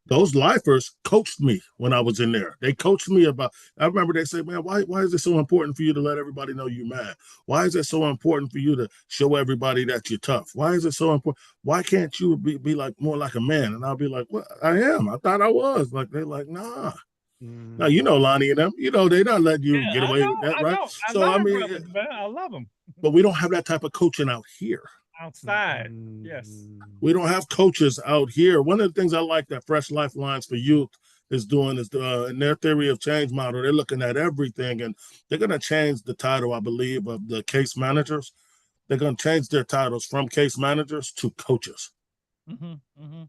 Those lifers coached me when I was in there. They coached me about, I remember they said, man, why is it so important for you to let everybody know you're mad? Why is it so important for you to show everybody that you're tough? Why is it so important? Why can't you be like more like a man? And I'll be like, well, I am. I thought I was. Like, they're like, nah. Now, Lonnie and them, they not letting you get away with that, right? I love them. But we don't have that type of coaching out here. Outside, yes. We don't have coaches out here. One of the things I like that Fresh Lifelines for Youth is doing is in their theory of change model, they're looking at everything, and they're going to change the title, I believe, of the case managers. They're going to change their titles from case managers to coaches,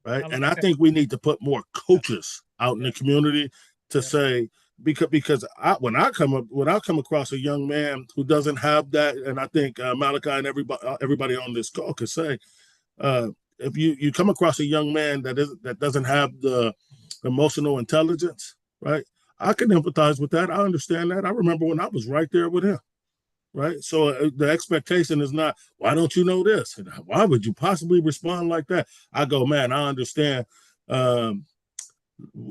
right? And I think we need to put more coaches out in the community to say, because when I come across a young man who doesn't have that, and I think Malachi and everybody on this call could say, if you come across a young man that doesn't have the emotional intelligence, right? I can empathize with that. I understand that. I remember when I was right there with him, right? So the expectation is not, why don't you know this? Why would you possibly respond like that? I go, man, I understand.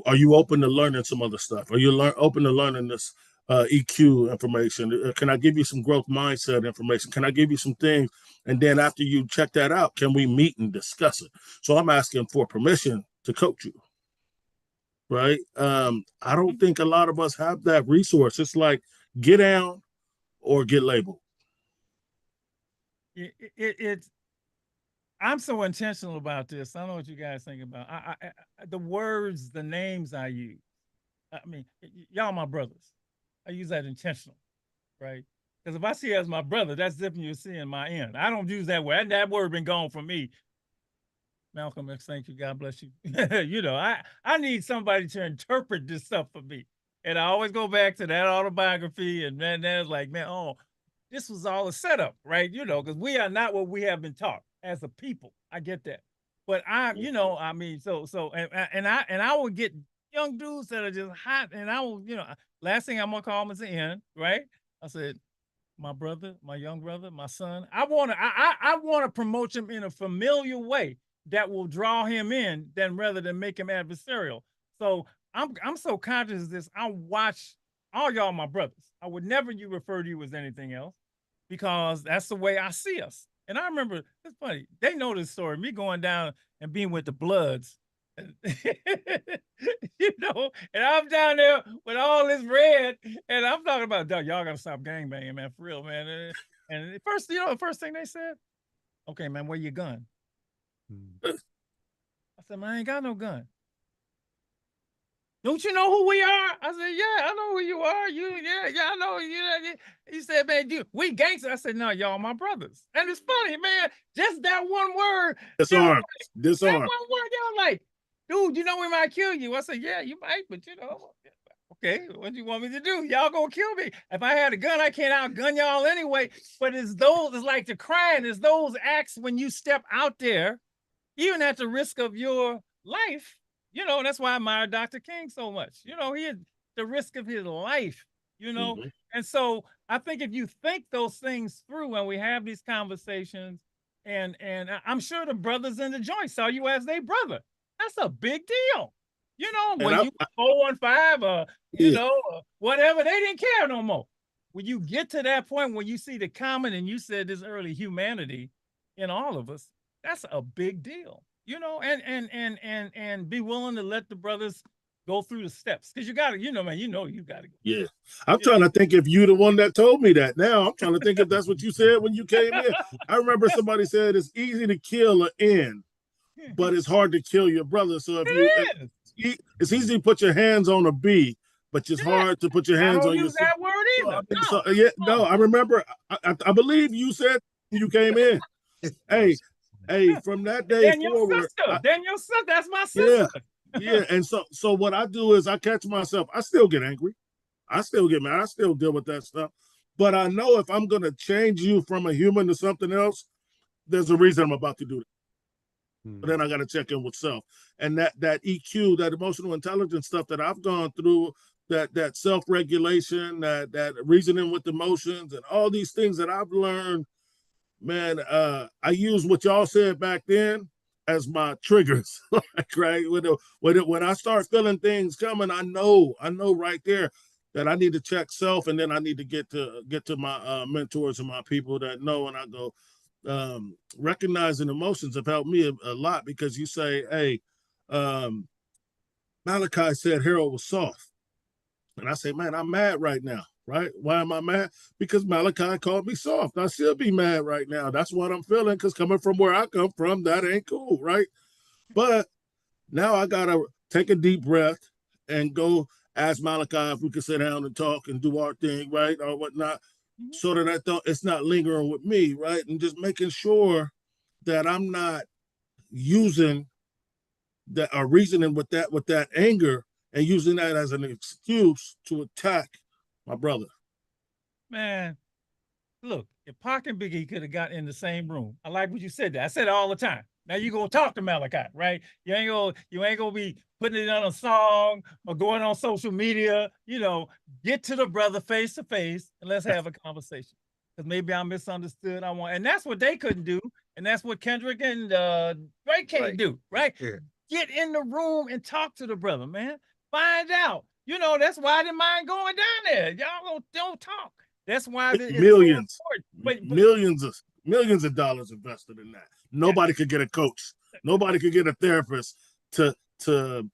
Are you open to learning some other stuff? Are you open to learning this EQ information? Can I give you some growth mindset information? Can I give you some things? And then after you check that out, can we meet and discuss it? So I'm asking for permission to coach you, right? I don't think a lot of us have that resource. It's like get down or get labeled. I'm so intentional about this. I don't know what you guys think about. The words, the names I use. I mean, y'all my brothers. I use that intentional, right? Because if I see you as my brother, that's different. You're seeing my end. I don't use that word. That word been gone from me. Malcolm X, thank you. God bless you. I need somebody to interpret this stuff for me. And I always go back to that autobiography. And then it's like, man, this was all a setup, right? Because we are not what we have been taught as a people. I get that. But I will get young dudes that are just hot, and I will, last thing I'm gonna call them is the end, right? I said, my brother, my young brother, my son. I wanna promote him in a familiar way that will draw him in rather than make him adversarial. So I'm so conscious of this. I watch all y'all my brothers. I would never refer to you as anything else because that's the way I see us. And I remember, it's funny, they know this story, me going down and being with the Bloods, and I'm down there with all this red, and I'm talking about, y'all gotta stop gangbanging, man, for real, man. And first, the first thing they said, Okay, man, where your gun? Mm. I said, man, I ain't got no gun. Don't you know who we are? I said, yeah, I know who you are. Yeah, I know you. He said, man, dude, we gangsters. I said, no, y'all my brothers. And it's funny, man, just that one word. Disarm. That Disarm. one word, y'all like, dude, you know we might kill you. I said, yeah, you might, but okay, what do you want me to do? Y'all gonna kill me. If I had a gun, I can't outgun y'all anyway. But it's like the crying, it's those acts when you step out there, even at the risk of your life. That's why I admire Dr. King so much. He had the risk of his life, Mhm. And so I think if you think those things through when we have these conversations, and I'm sure the brothers in the joint saw you as their brother. That's a big deal. When you 415 or, whatever, they didn't care no more. When you get to that point when you see the common, and you said this early, humanity in all of us, that's a big deal. And be willing to let the brothers go through the steps, because you gotta, man, you gotta go. Yeah. I'm trying to think if you the one that told me that. Now I'm trying to think if that's what you said when you came in. I remember somebody said it's easy to kill an N, but it's hard to kill your brother. So if it's easy to put your hands on a B, but it's hard to put your I hands don't on your use that word either. No, I remember. I believe you said when you came in. Hey, from that day Then your forward, sister, that's my sister. Yeah. And so what I do is I catch myself. I still get angry. I still get mad. I still deal with that stuff. But I know if I'm gonna change you from a human to something else, there's a reason I'm about to do it. But then I got to check in with self, and that EQ, that emotional intelligence stuff that I've gone through, that self-regulation, that reasoning with emotions, and all these things that I've learned. Man, I use what y'all said back then as my triggers. Right, when I start feeling things coming, I know right there that I need to check self, and then I need to get to my mentors and my people that know. And I go, recognizing emotions have helped me a lot, because you say, hey, Malachi said Harold was soft, and I say, man, I'm mad right now. Right? Why am I mad? Because Malachi called me soft. I should be mad right now. That's what I'm feeling, because coming from where I come from, that ain't cool, right? But now I got to take a deep breath and go ask Malachi if we could sit down and talk and do our thing, right? Or whatnot, so that it's not lingering with me, right? And just making sure that I'm not using that or reasoning with that anger and using that as an excuse to attack my brother. Man, look, if Pac and Biggie could have got in the same room, I like what you said that. I said it all the time. Now you gonna talk to Malachi, right? You ain't gonna be putting it on a song or going on social media. Get to the brother face to face and let's have a conversation. Because maybe I misunderstood. And that's what they couldn't do, and that's what Kendrick and Drake can't do, right? Yeah. Get in the room and talk to the brother, man. Find out. That's why I didn't mind going down there. Y'all don't talk. That's why it's millions, so important. millions of dollars invested in that. Nobody could get a coach. Nobody could get a therapist to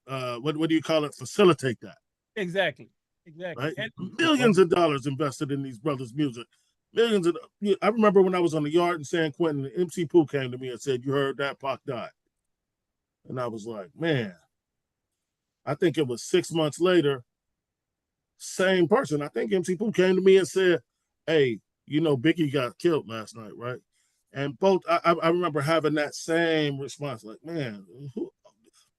what do you call it? Facilitate that. Exactly. Right? And millions of dollars invested in these brothers' music. I remember when I was on the yard in San Quentin, MC Pooh came to me and said, "You heard that? Pac died." And I was like, man. I think it was 6 months later, same person. I think MC Pooh came to me and said, hey, Biggie got killed last night, right? And both, I remember having that same response, like, man,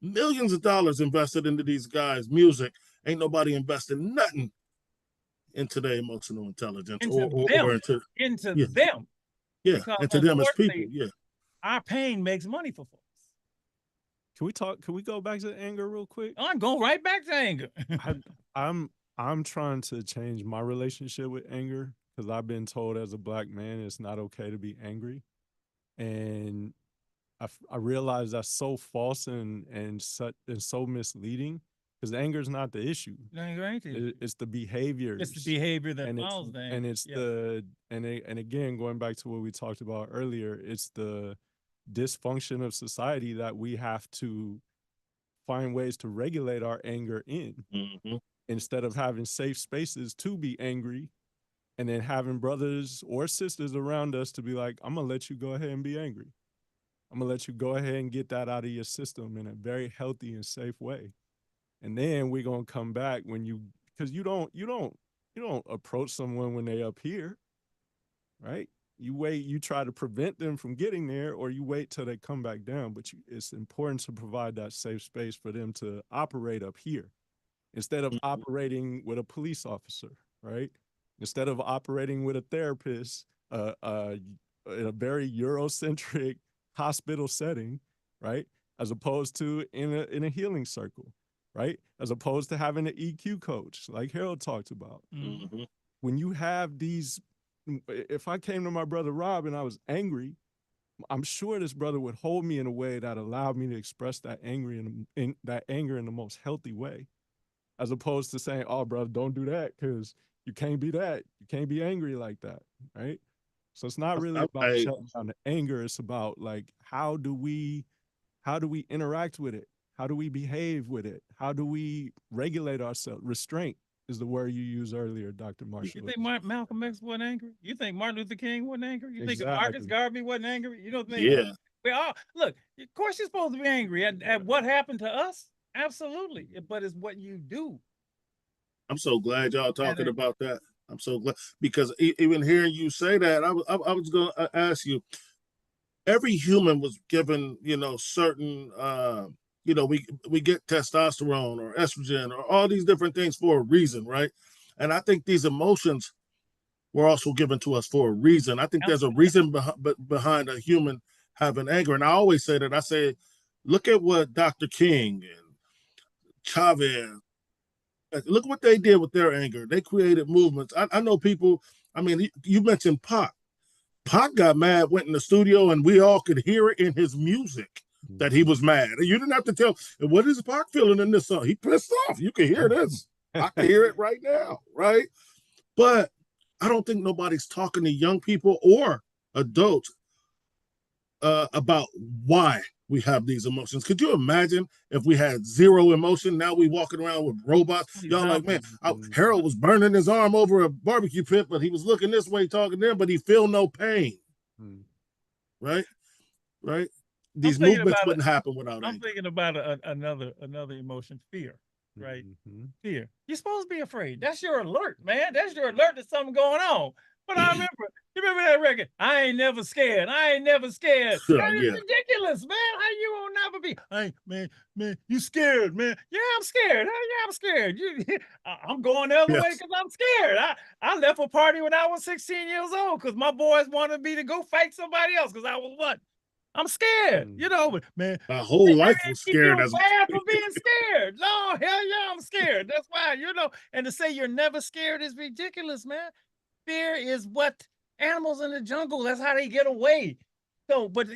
millions of dollars invested into these guys' music. Ain't nobody investing nothing into their emotional intelligence into them. Yeah, Because into them as people. Yeah. Our pain makes money for folks. Can we go back to anger real quick? I'm going right back to anger. I'm trying to change my relationship with anger, because I've been told as a Black man it's not okay to be angry, and I realize that's so false and so misleading, because anger is not the issue. Anger ain't the issue. It's the behavior. It's the behavior that follows the anger. And again, going back to what we talked about earlier, it's the dysfunction of society that we have to find ways to regulate our anger in, instead of having safe spaces to be angry and then having brothers or sisters around us to be like, I'm gonna let you go ahead and be angry. I'm gonna let you go ahead and get that out of your system in a very healthy and safe way. And then we're gonna come back when because you don't approach someone when they up here, right? You wait, you try to prevent them from getting there, or you wait till they come back down. But it's important to provide that safe space for them to operate up here instead of operating with a police officer, right? Instead of operating with a therapist in a very Eurocentric hospital setting, right? As opposed to in a healing circle, right? As opposed to having an EQ coach, like Harold talked about. Mm-hmm. When you have these, if I came to my brother Rob and I was angry, I'm sure this brother would hold me in a way that allowed me to express that anger in the most healthy way, as opposed to saying, "Oh, brother, don't do that because you can't be that. You can't be angry like that," right? So it's not really about shutting down the anger. It's about like how do we interact with it? How do we behave with it? How do we regulate ourselves? Restraint is the word you used earlier, Dr. Marshall. You think Malcolm X wasn't angry? You think Martin Luther King wasn't angry? You think Exactly. Marcus Garvey wasn't angry? You don't think? Yeah. We all look. Of course, you're supposed to be angry at what happened to us. Absolutely, but it's what you do. I'm so glad y'all talking about that. I'm so glad because even hearing you say that, I was going to ask you. Every human was given, certain, we get testosterone or estrogen or all these different things for a reason, right? And I think these emotions were also given to us for a reason. I think there's a reason behind a human having anger. And I always say that. I say, look at what Dr. King and Chavez, look what they did with their anger. They created movements. I know people, I mean, you mentioned Pac. Pac got mad, went in the studio, and we all could hear it in his music that he was mad. You didn't have to tell, what is Pac feeling in this song? He pissed off. You can hear this. I can hear it right now, right? But I don't think nobody's talking to young people or adults about why we have these emotions. Could you imagine if we had zero emotion? Now we walking around with robots. Y'all like, man, Harold was burning his arm over a barbecue pit, but he was looking this way, talking there, but he feel no pain. Right? These movements wouldn't happen without I'm anger. thinking about another emotion, fear. Right? Fear. You're supposed to be afraid. That's your alert, man. That's your alert that something going on. But I remember, you remember that record? I ain't never scared. I ain't never scared. That is ridiculous, man. How you will never be? Hey, man, you scared, man. Yeah, I'm scared. Yeah, I'm scared. I'm going the other way because I'm scared. I left a party when I was 16 years old because my boys wanted me to go fight somebody else because I was what? I'm scared, but man, my whole life was scared as bad for being scared. No, hell yeah, I'm scared. That's why, and to say you're never scared is ridiculous, man. Fear is what animals in the jungle, that's how they get away. So, but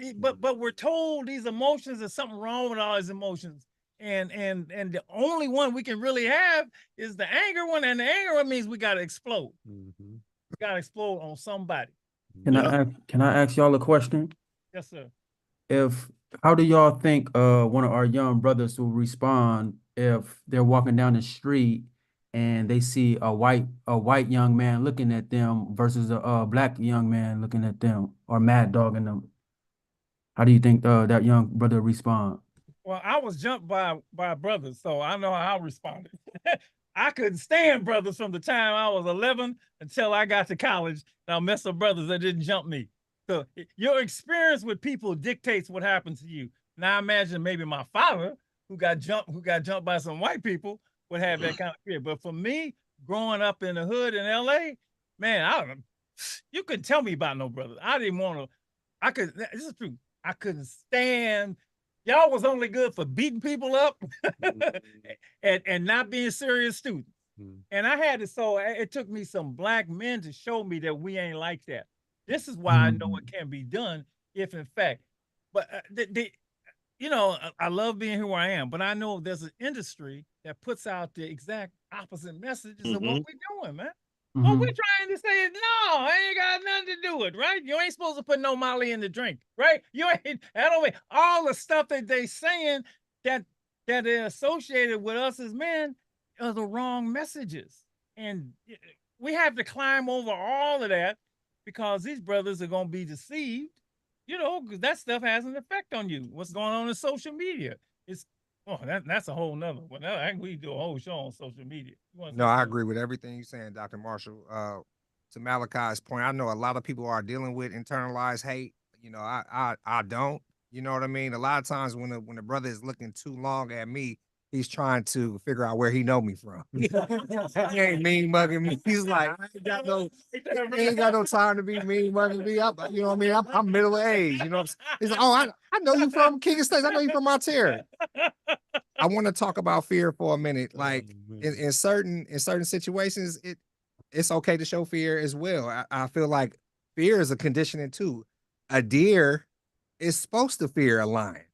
we're told these emotions, there's something wrong with all these emotions. And the only one we can really have is the anger one, and the anger one means we gotta explode. We gotta explode on somebody. Can I ask y'all a question? Yes, sir. How do y'all think one of our young brothers will respond if they're walking down the street and they see a white young man looking at them versus a black young man looking at them or mad dogging them? How do you think that young brother respond? Well, I was jumped by brothers, so I know how I responded. I couldn't stand brothers from the time I was 11 until I got to college. Now, mess with brothers that didn't jump me. So your experience with people dictates what happens to you. Now imagine maybe my father who got jumped by some white people would have that kind of fear. But for me, growing up in the hood in LA, man, you couldn't tell me about no brothers. I didn't want to, this is true. I couldn't stand, y'all was only good for beating people up and not being serious students. And I had to, so it took me some black men to show me that we ain't like that. This is why I know it can be done if in fact, but I love being who I am, but I know there's an industry that puts out the exact opposite messages of what we're doing, man. What we're trying to say is, no, I ain't got nothing to do with it, right? You ain't supposed to put no Molly in the drink, right? You ain't, all the stuff that they saying that they're associated with us as men are the wrong messages. And we have to climb over all of that because these brothers are going to be deceived, you know, because that stuff has an effect on you. What's going on in social media? It's that's a whole nother one. We do a whole show on social media. No, I agree with everything you're saying, Dr. Marshall. To Malachi's point, I know a lot of people are dealing with internalized hate. You know, I don't. You know what I mean? A lot of times when the brother is looking too long at me, he's trying to figure out where he know me from. He ain't mean mugging me. He's like, I ain't got no time to be mean mugging me. You know what I mean? I'm middle aged. You know what I'm saying? He's like, oh, I know you from King of States. I know you from Ontario. I want to talk about fear for a minute. Like in certain situations, it's okay to show fear as well. I feel like fear is a conditioning too. A deer is supposed to fear a lion,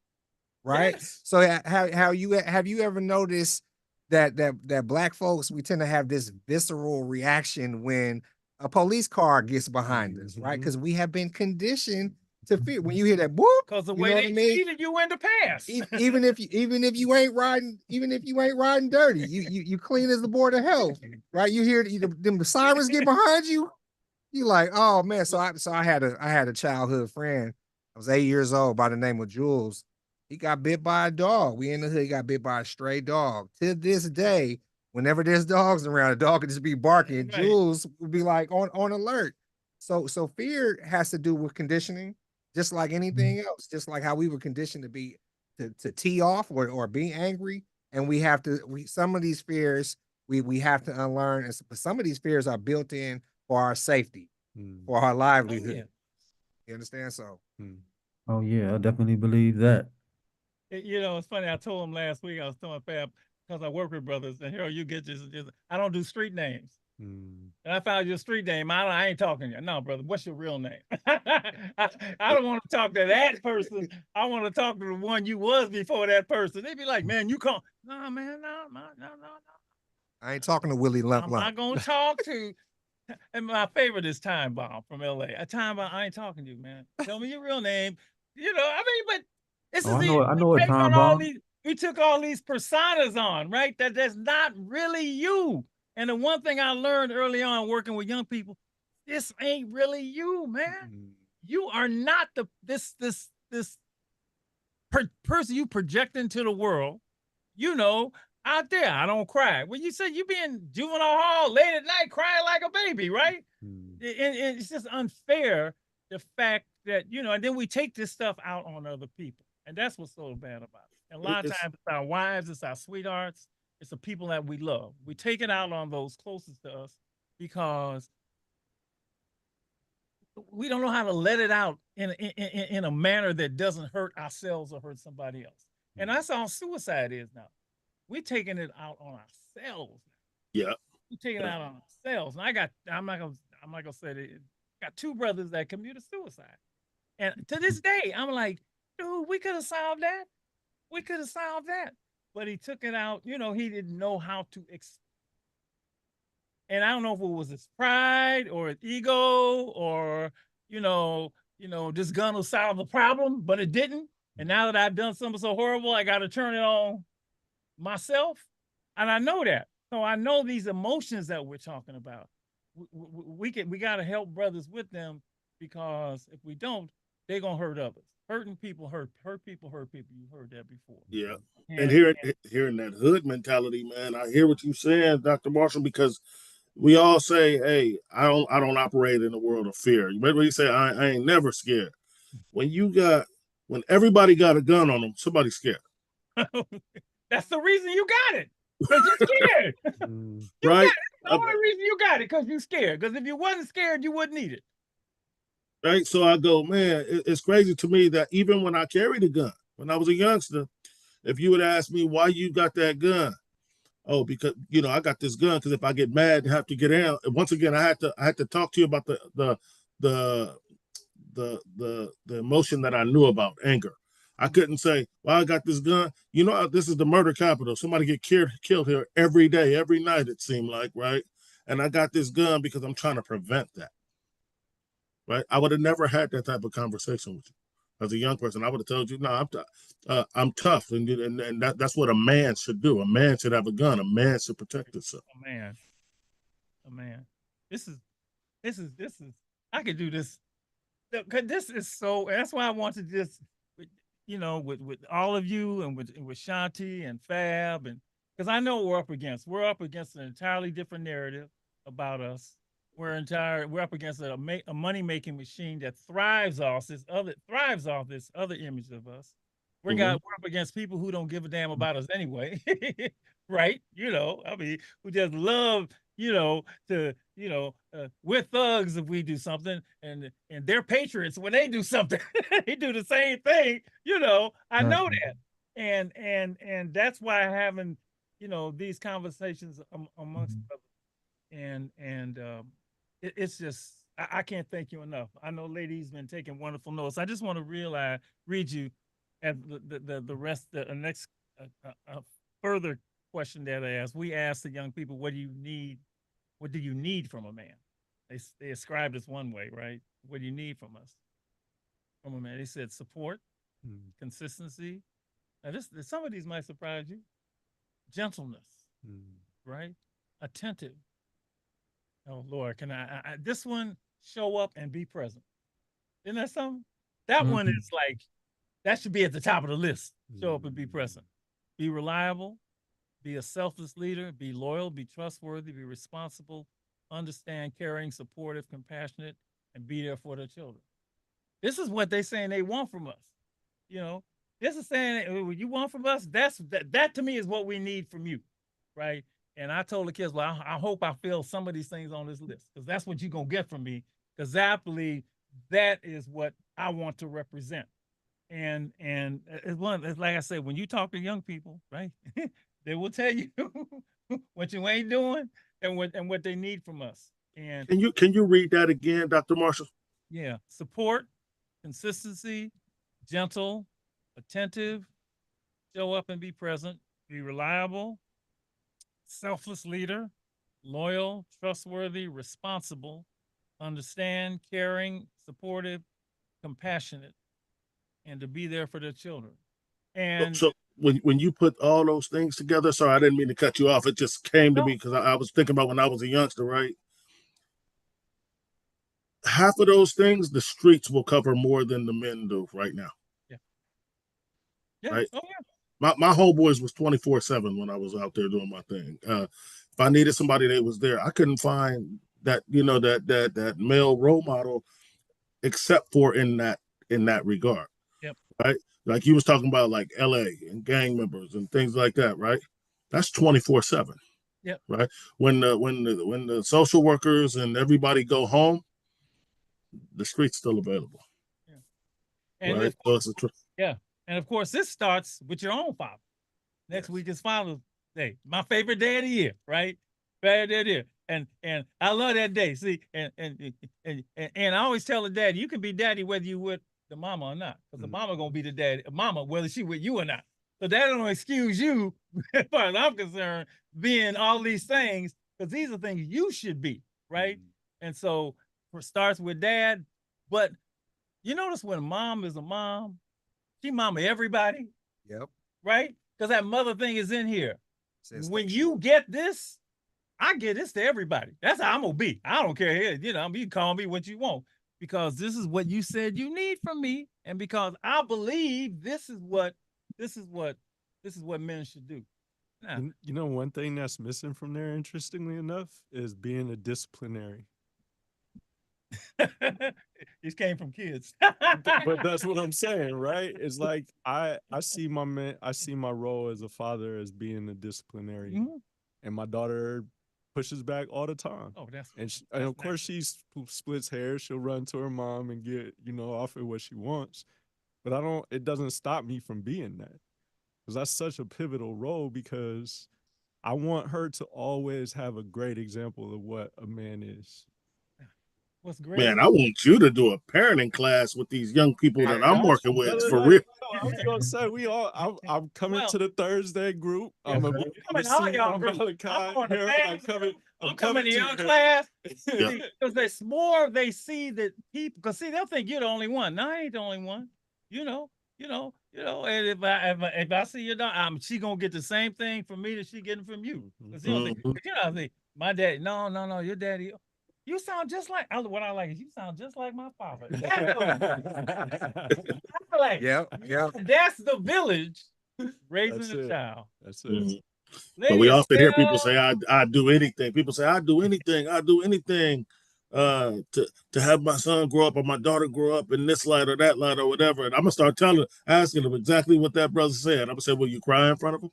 right? Yes. So have you ever noticed that Black folks, we tend to have this visceral reaction when a police car gets behind us, right? Because we have been conditioned to fear. When you hear that whoop, because the way they treated you in the past. even if you ain't riding dirty, you clean as the board of health, right? You hear the sirens get behind you, you like, oh man. So I had a childhood friend. I was 8 years old, by the name of Jules. He got bit by a dog. We in the hood, he got bit by a stray dog. To this day, whenever there's dogs around, a dog could just be barking. Right. Jules would be like on alert. So fear has to do with conditioning, just like anything else. Just like how we were conditioned to tee off or be angry, and some of these fears we have to unlearn. And some of these fears are built in for our safety, for our livelihood. Yeah. You understand? So. Oh yeah, I definitely believe that. You know, it's funny. I told him last week, I was telling Fab, because I work with brothers, and here you get just I don't do street names. And I found your street name. I ain't talking to you. No, brother, what's your real name? I don't want to talk to that person. I want to talk to the one you was before that person. They'd be like, man, you call. No, man, no. I ain't talking to Willie Lump. I'm not going to talk to. And my favorite is Time Bomb from LA. A Time Bomb, I ain't talking to you, man. Tell me your real name. You know, I mean, but this is I know a Time Bomb. We took all these personas on, right? That's not really you. And the one thing I learned early on working with young people, this ain't really you, man. You are not this person you project into the world, you know, out there. I don't cry. When you said you be in juvenile hall late at night crying like a baby, right? And it's just unfair, the fact that, you know, and then we take this stuff out on other people. And that's what's so bad about it. And a lot of times it's our wives, it's our sweethearts, it's the people that we love. We take it out on those closest to us because we don't know how to let it out in a manner that doesn't hurt ourselves or hurt somebody else. And that's how suicide is now. We're taking it out on ourselves. Yeah. We're taking it out on ourselves. And I'm not gonna say that. Got two brothers that committed suicide. And to this day, I'm like, dude, we could have solved that. We could have solved that. But he took it out, you know, he didn't know how to and I don't know if it was his pride or his ego or, you know, this gun will solve the problem, but it didn't. And now that I've done something so horrible, I got to turn it on myself. And I know that. So I know these emotions that we're talking about. We got to help brothers with them, because if we don't, they're going to hurt others. Hurting people hurt people. You've heard that before. Yeah. And hearing that hood mentality, man, I hear what you're saying, Dr. Marshall, because we all say, hey, I don't operate in a world of fear. You remember you say, I ain't never scared. When everybody got a gun on them, somebody's scared. That's the reason you got it. Because you're scared. Right? That's the only reason you got it, because you're scared. Because if you wasn't scared, you wouldn't need it. Right. So I go, man, it's crazy to me that even when I carried a gun, when I was a youngster, if you would ask me why you got that gun, oh, because, you know, I got this gun because if I get mad and have to get out, once again, I had to talk to you about the emotion that I knew about, anger. I couldn't say, well, I got this gun. You know, this is the murder capital. Somebody get killed here every day, every night, it seemed like, right? And I got this gun because I'm trying to prevent that. Right? I would have never had that type of conversation with you as a young person. I would have told you, no, I'm tough, and that's what a man should do. A man should have a gun. A man should protect himself. A man. This is I could do this. 'Cause this is so, that's why I want to just, with all of you and with Shanti and Fab, and because I know what we're up against an entirely different narrative about us. We're up against a money-making machine that thrives off this other image of us. We're up against people who don't give a damn about us anyway. Right? I mean, who just love, we're thugs if we do something, and they're patriots when they do something. They do the same thing. I know that, and that's why having, these conversations amongst others, and it's just, I can't thank you enough. I know ladies been taking wonderful notes. I just want to read you at the next further question that I asked. We asked the young people, what do you need from a man? They ascribed us one way, right? What do you need from us? From a man? They said support, consistency. Now some of these might surprise you. Gentleness, right? Attentive. Oh Lord, can I this one, show up and be present. Isn't that something? That one is like, that should be at the top of the list. Show up and be present. Be reliable. Be a selfless leader. Be loyal. Be trustworthy. Be responsible. Understand, caring, supportive, compassionate, and be there for their children. This is what they're saying they want from us. This is saying what you want from us. That to me is what we need from you, right? And I told the kids, well, I hope I feel some of these things on this list, because that's what you're gonna get from me. Because I believe that is what I want to represent. And it's like I said, when you talk to young people, right, they will tell you what you ain't doing and what they need from us. And can you read that again, Dr. Marshall? Yeah, support, consistency, gentle, attentive, show up and be present, be reliable, selfless leader, loyal, trustworthy, responsible, understand, caring, supportive, compassionate, and to be there for their children. And so when you put all those things together, sorry, I didn't mean to cut you off. It just came to me because I was thinking about when I was a youngster, right? Half of those things, the streets will cover more than the men do right now. Yeah. Right? Oh, yeah. My homeboys was 24/7 when I was out there doing my thing. If I needed somebody, they was there. I couldn't find that, that male role model, except for in that regard. Yep. Right. Like you was talking about, like LA and gang members and things like that. Right. That's 24/7. Yep. Right. When the social workers and everybody go home, the street's still available. Yeah. And right. Yeah. And of course, this starts with your own father. Next week is Father's Day, my favorite day of the year, right? Favorite day of the year. And I love that day. See, and I always tell the daddy, you can be daddy whether you with the mama or not, because the mama gonna be the daddy, mama, whether she with you or not. So that don't excuse you, as far as I'm concerned, being all these things, because these are things you should be, right? And so it starts with dad, but you notice when mom is a mom, she mama everybody. Yep. Right? Because that mother thing is in here. When you get this, I get this to everybody. That's how I'm gonna be. I don't care. You can call me what you want, because this is what you said you need from me, and because I believe this is what men should do. Now, one thing that's missing from there, interestingly enough, is being a disciplinary. This came from kids. But that's what I'm saying, right? It's like I see my role as a father as being a disciplinary, and my daughter pushes back all the time. Oh, and of course she splits hairs. She'll run to her mom and get offer what she wants, but it doesn't stop me from being that, because that's such a pivotal role, because I want her to always have a great example of what a man is. What's great? Man, I want you to do a parenting class with these young people that I'm working with, for real. I was gonna say I'm coming to the Thursday group. I'm coming to your class, because there's more. They see that people, because they'll think you're the only one. No, I ain't the only one. And if I see your daughter, she gonna get the same thing from me that she getting from you. Because my daddy, no, your daddy. You sound just like what I like is you sound just like my father. That's like, Yep. that's the village raising That's a it. child. That's it. Mhm. But Lady we often hear people Estelle, say, I do anything. People say, I do anything to have my son grow up or my daughter grow up in this light or that light or whatever. And I'm gonna start asking them exactly what that brother said. I'm gonna say, will you cry in front of him?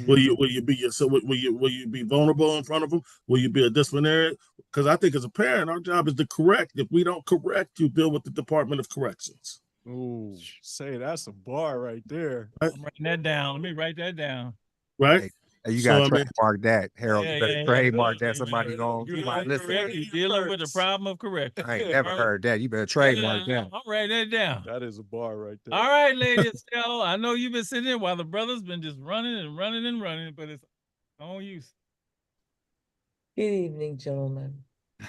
Will you be yourself? Will you be vulnerable in front of them? Will you be a disciplinarian? Because I think as a parent, our job is to correct. If we don't correct, you deal with the Department of Corrections. Ooh, say that's a bar right there. Right? I'm writing that down. Let me write that down. Right? Hey, you So, gotta I mean, trademark that, Harold. Yeah, You better yeah, yeah. trademark that. Hey, Somebody man, gonna you're somebody listen. correct. You're dealing with the problem of correction. I ain't never All right. heard that. You better Yeah, trademark that. I'm writing that down. That is a bar right there. All right, Lady Estelle. I know you've been sitting there while the brother's been just running and running and running, but it's on you. Good evening, gentlemen.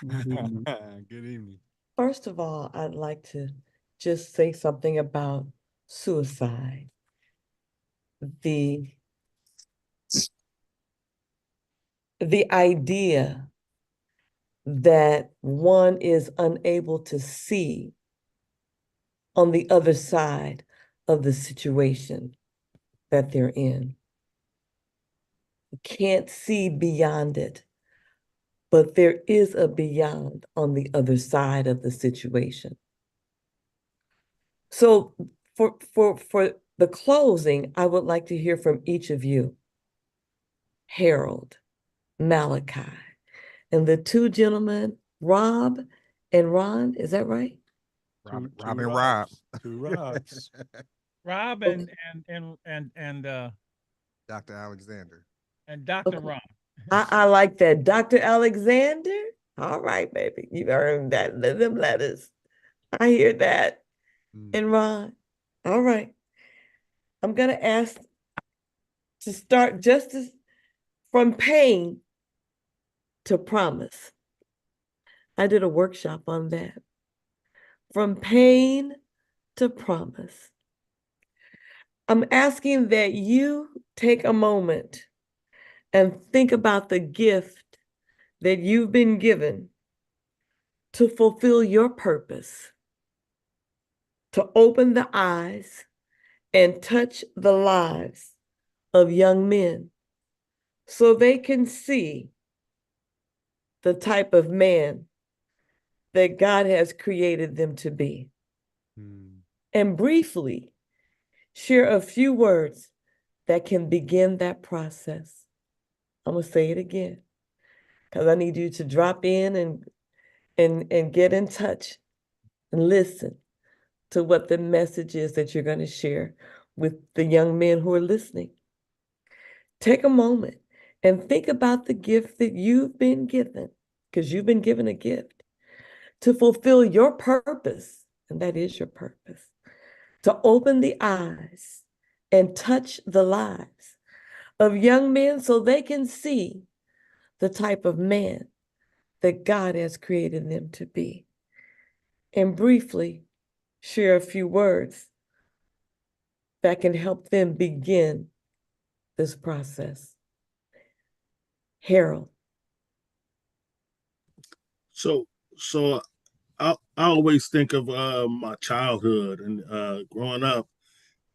Good evening. First of all, I'd like to just say something about suicide. The idea that one is unable to see on the other side of the situation that they're in. Can't see beyond it, but there is a beyond on the other side of the situation. So for the closing, I would like to hear from each of you, Harold, Malachi, and the two gentlemen, Rob and Ron, is that right? Rob and Rob. Two Robs. Rob and Dr. Alexander. and Dr. Okay. Ron. I like that. Dr. Alexander. All right, baby. You earned that. Them letters. I hear that. And Ron. All right. I'm going to ask to start justice from pain to promise. I did a workshop on that. From pain to promise. I'm asking that you take a moment and think about the gift that you've been given to fulfill your purpose, to open the eyes and touch the lives of young men so they can see the type of man that God has created them to be. And briefly share a few words that can begin that process. I'm going to say it again because I need you to drop in and get in touch and listen to what the message is that you're going to share with the young men who are listening. Take a moment and think about the gift that you've been given, because you've been given a gift to fulfill your purpose, and that is your purpose, to open the eyes and touch the lives of young men so they can see the type of man that God has created them to be. And briefly share a few words that can help them begin this process. Harold. So I always think of my childhood and growing up.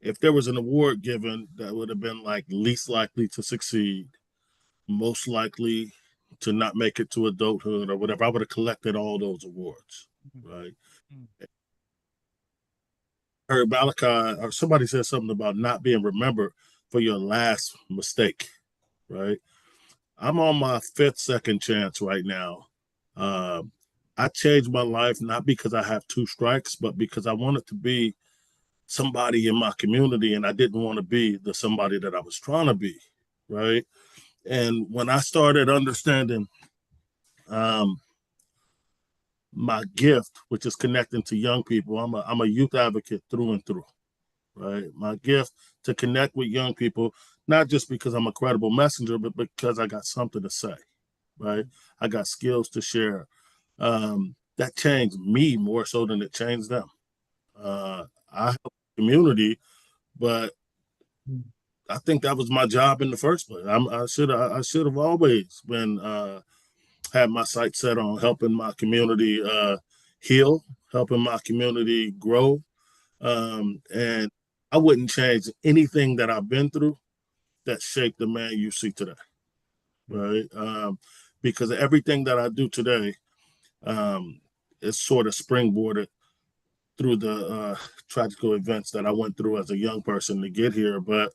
If there was an award given, that would have been like least likely to succeed, most likely to not make it to adulthood or whatever. I would have collected all those awards, right? I heard Malachi or somebody said something about not being remembered for your last mistake, right? I'm on my fifth second chance right now. I changed my life not because I have two strikes, but because I wanted to be somebody in my community, and I didn't want to be the somebody that I was trying to be, right? And when I started understanding my gift, which is connecting to young people, I'm a youth advocate through and through, right? My gift to connect with young people, not just because I'm a credible messenger, but because I got something to say, right? I got skills to share. That changed me more so than it changed them. I help the community, but I think that was my job in the first place. I should have always been had my sights set on helping my community heal, helping my community grow. And I wouldn't change anything that I've been through that shaped the man you see today, right? Because everything that I do today is sort of springboarded through the tragical events that I went through as a young person to get here. But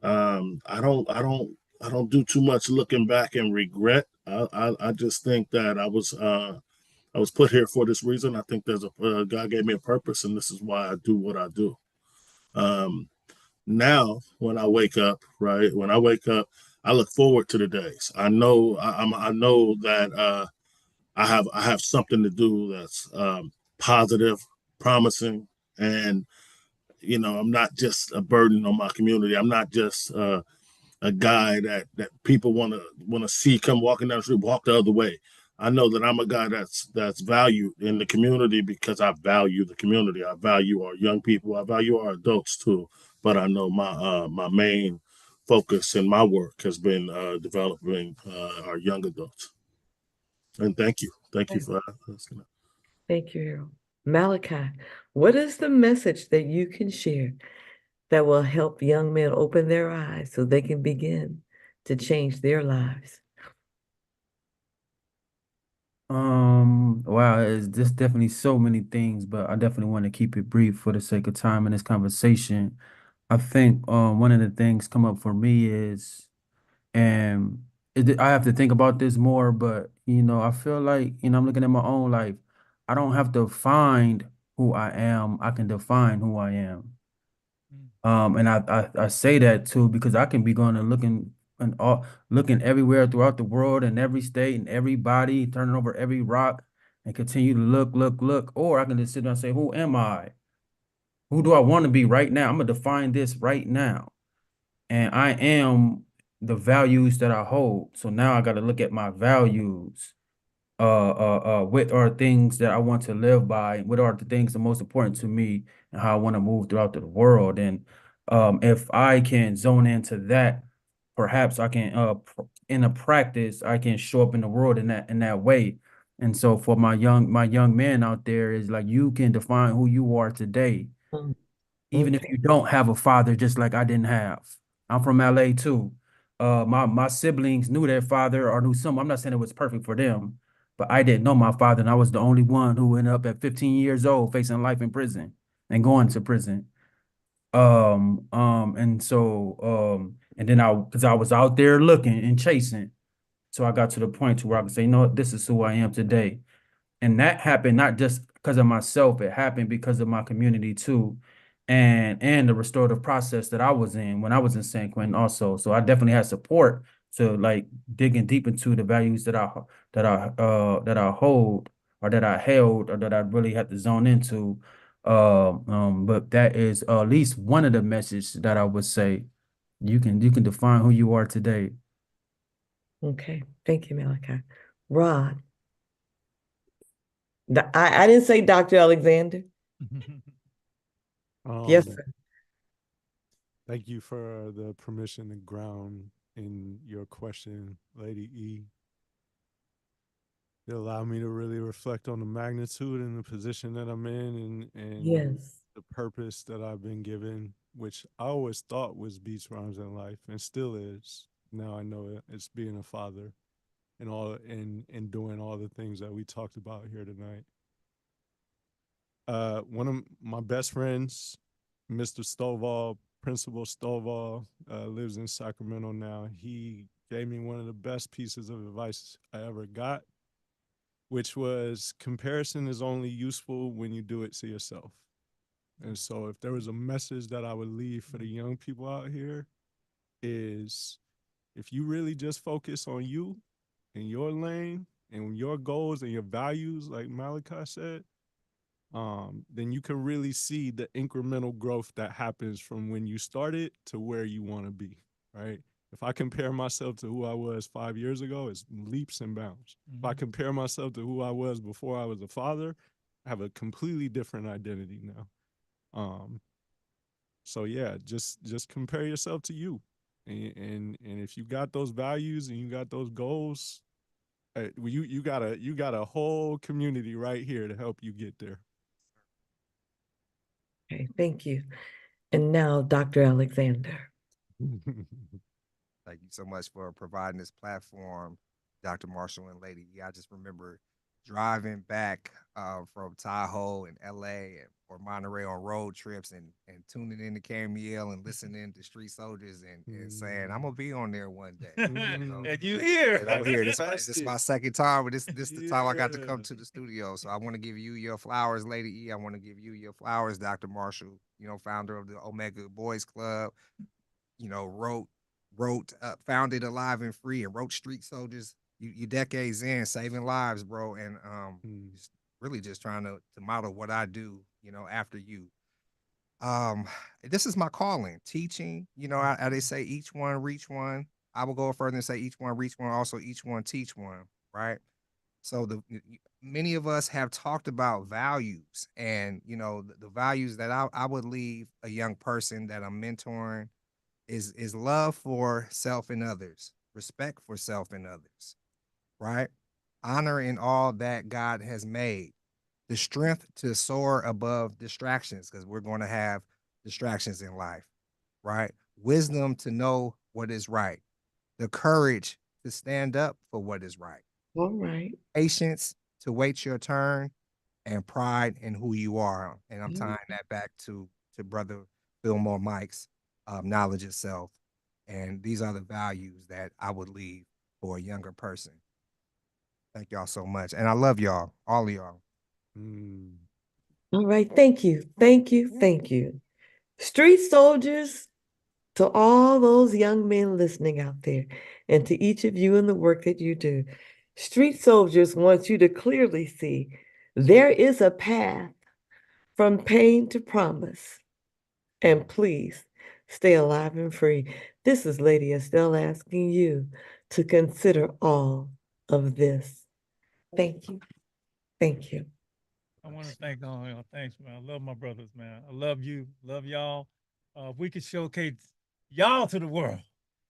I don't do too much looking back and regret. I just think that I was put here for this reason. I think there's a God gave me a purpose, and this is why I do what I do. Now, when I wake up, right? When I wake up, I look forward to the days. I know I know that I have something to do that's positive, promising, and I'm not just a burden on my community. I'm not just a guy that people want to see come walking down the street, walk the other way. I know that I'm a guy that's valued in the community because I value the community. I value our young people. I value our adults too. But I know my main focus in my work has been developing our young adults. And thank you for asking. Thank you, Harold. Malachi, what is the message that you can share that will help young men open their eyes so they can begin to change their lives? Wow, it's just definitely so many things, but I definitely want to keep it brief for the sake of time in this conversation. I think one of the things come up for me is, and I have to think about this more, but I feel like, I'm looking at my own life. I don't have to find who I am. I can define who I am. And I say that too because I can be going and looking everywhere throughout the world and every state and everybody, turning over every rock and continue to look. Or I can just sit down and say, who am I? Who do I want to be right now? I'm gonna define this right now. And I am the values that I hold. So now I got to look at my values. What are things that I want to live by? What are the things the most important to me and how I want to move throughout the world? And if I can zone into that, perhaps I can in a practice, I can show up in the world in that way. And so for my young man out there is like, you can define who you are today, even if you don't have a father, just like I didn't have. I'm from LA too. My siblings knew their father or knew some. I'm not saying it was perfect for them, but I didn't know my father, and I was the only one who ended up at 15 years old facing life in prison and going to prison. And then because I was out there looking and chasing, so I got to the point to where I could say, this is who I am today. And that happened not just because of myself, it happened because of my community too. And the restorative process that I was in when I was in San Quentin also. So I definitely had support to like digging deep into the values that I hold or that I held or that I really had to zone into. But that is at least one of the messages that I would say you can define who you are today. Okay, thank you, Malachi. Rod, I didn't say Dr. Alexander. Yes, sir. Thank you for the permission to ground in your question, Lady E. It allowed me to really reflect on the magnitude and the position that I'm in and Yes. the purpose that I've been given, which I always thought was Beats, Rhymes, and Life, and still is. Now I know it's being a father and doing all the things that we talked about here tonight. One of my best friends, Mr. Stovall, Principal Stovall, lives in Sacramento now. He gave me one of the best pieces of advice I ever got, which was comparison is only useful when you do it to yourself. And so if there was a message that I would leave for the young people out here is if you really just focus on you and your lane and your goals and your values, like Malachi said, then you can really see the incremental growth that happens from when you started to where you want to be, right? If I compare myself to who I was 5 years ago, it's leaps and bounds. If I compare myself to who I was before I was a father, I have a completely different identity now. So yeah, just compare yourself to you. And if you got those values and you got those goals, Well, you got a whole community right here to help you get there. Okay, thank you. And now, Dr. Alexander. Thank you so much for providing this platform, Dr. Marshall and Lady. I just remember driving back from Tahoe and LA or Monterey on road trips and tuning in to KMEL and listening to Street Soldiers and saying, I'm gonna be on there one day. You know? And you here. And I'm here. This is my second time, but this the time I got to come to the studio. So I want to give you your flowers, Lady E. I want to give you your flowers, Dr. Marshall, founder of the Omega Boys Club, founded Alive and Free and wrote Street Soldiers. You decades in saving lives, bro, and really just trying to model what I do, after you. This is my calling, teaching. How they say each one reach one. I will go further and say each one reach one, also each one teach one, right? So many of us have talked about values, and the values that I would leave a young person that I'm mentoring is love for self and others, respect for self and others, right? Honor in all that God has made, the strength to soar above distractions, because we're going to have distractions in life, right? Wisdom to know what is right, the courage to stand up for what is right. All right. Patience to wait your turn, and pride in who you are. And I'm tying that back to Brother Fillmore Mike's knowledge itself. And these are the values that I would leave for a younger person. Thank y'all so much. And I love y'all, all of y'all. All right. Thank you. Thank you. Thank you. Street soldiers, to all those young men listening out there, and to each of you in the work that you do, Street Soldiers wants you to clearly see there is a path from pain to promise. And please stay alive and free. This is Lady Estelle asking you to consider all of this. Thank you. Thank you. I want to thank all y'all. Thanks, man. I love my brothers, man. I love you. Love y'all. If we could showcase y'all to the world,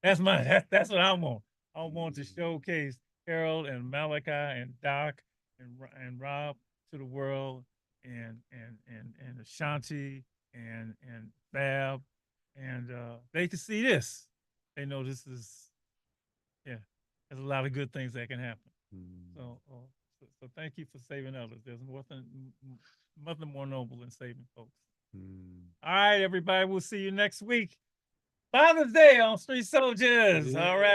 that's what I want. I want to showcase Harold and Malachi and Doc and Rob to the world, and Ashanti and Fab, and they can see this. They know this is, there's a lot of good things that can happen. So thank you for saving others. There's nothing more noble than saving folks. All right, everybody. We'll see you next week. Father's Day on Street Soldiers. All right.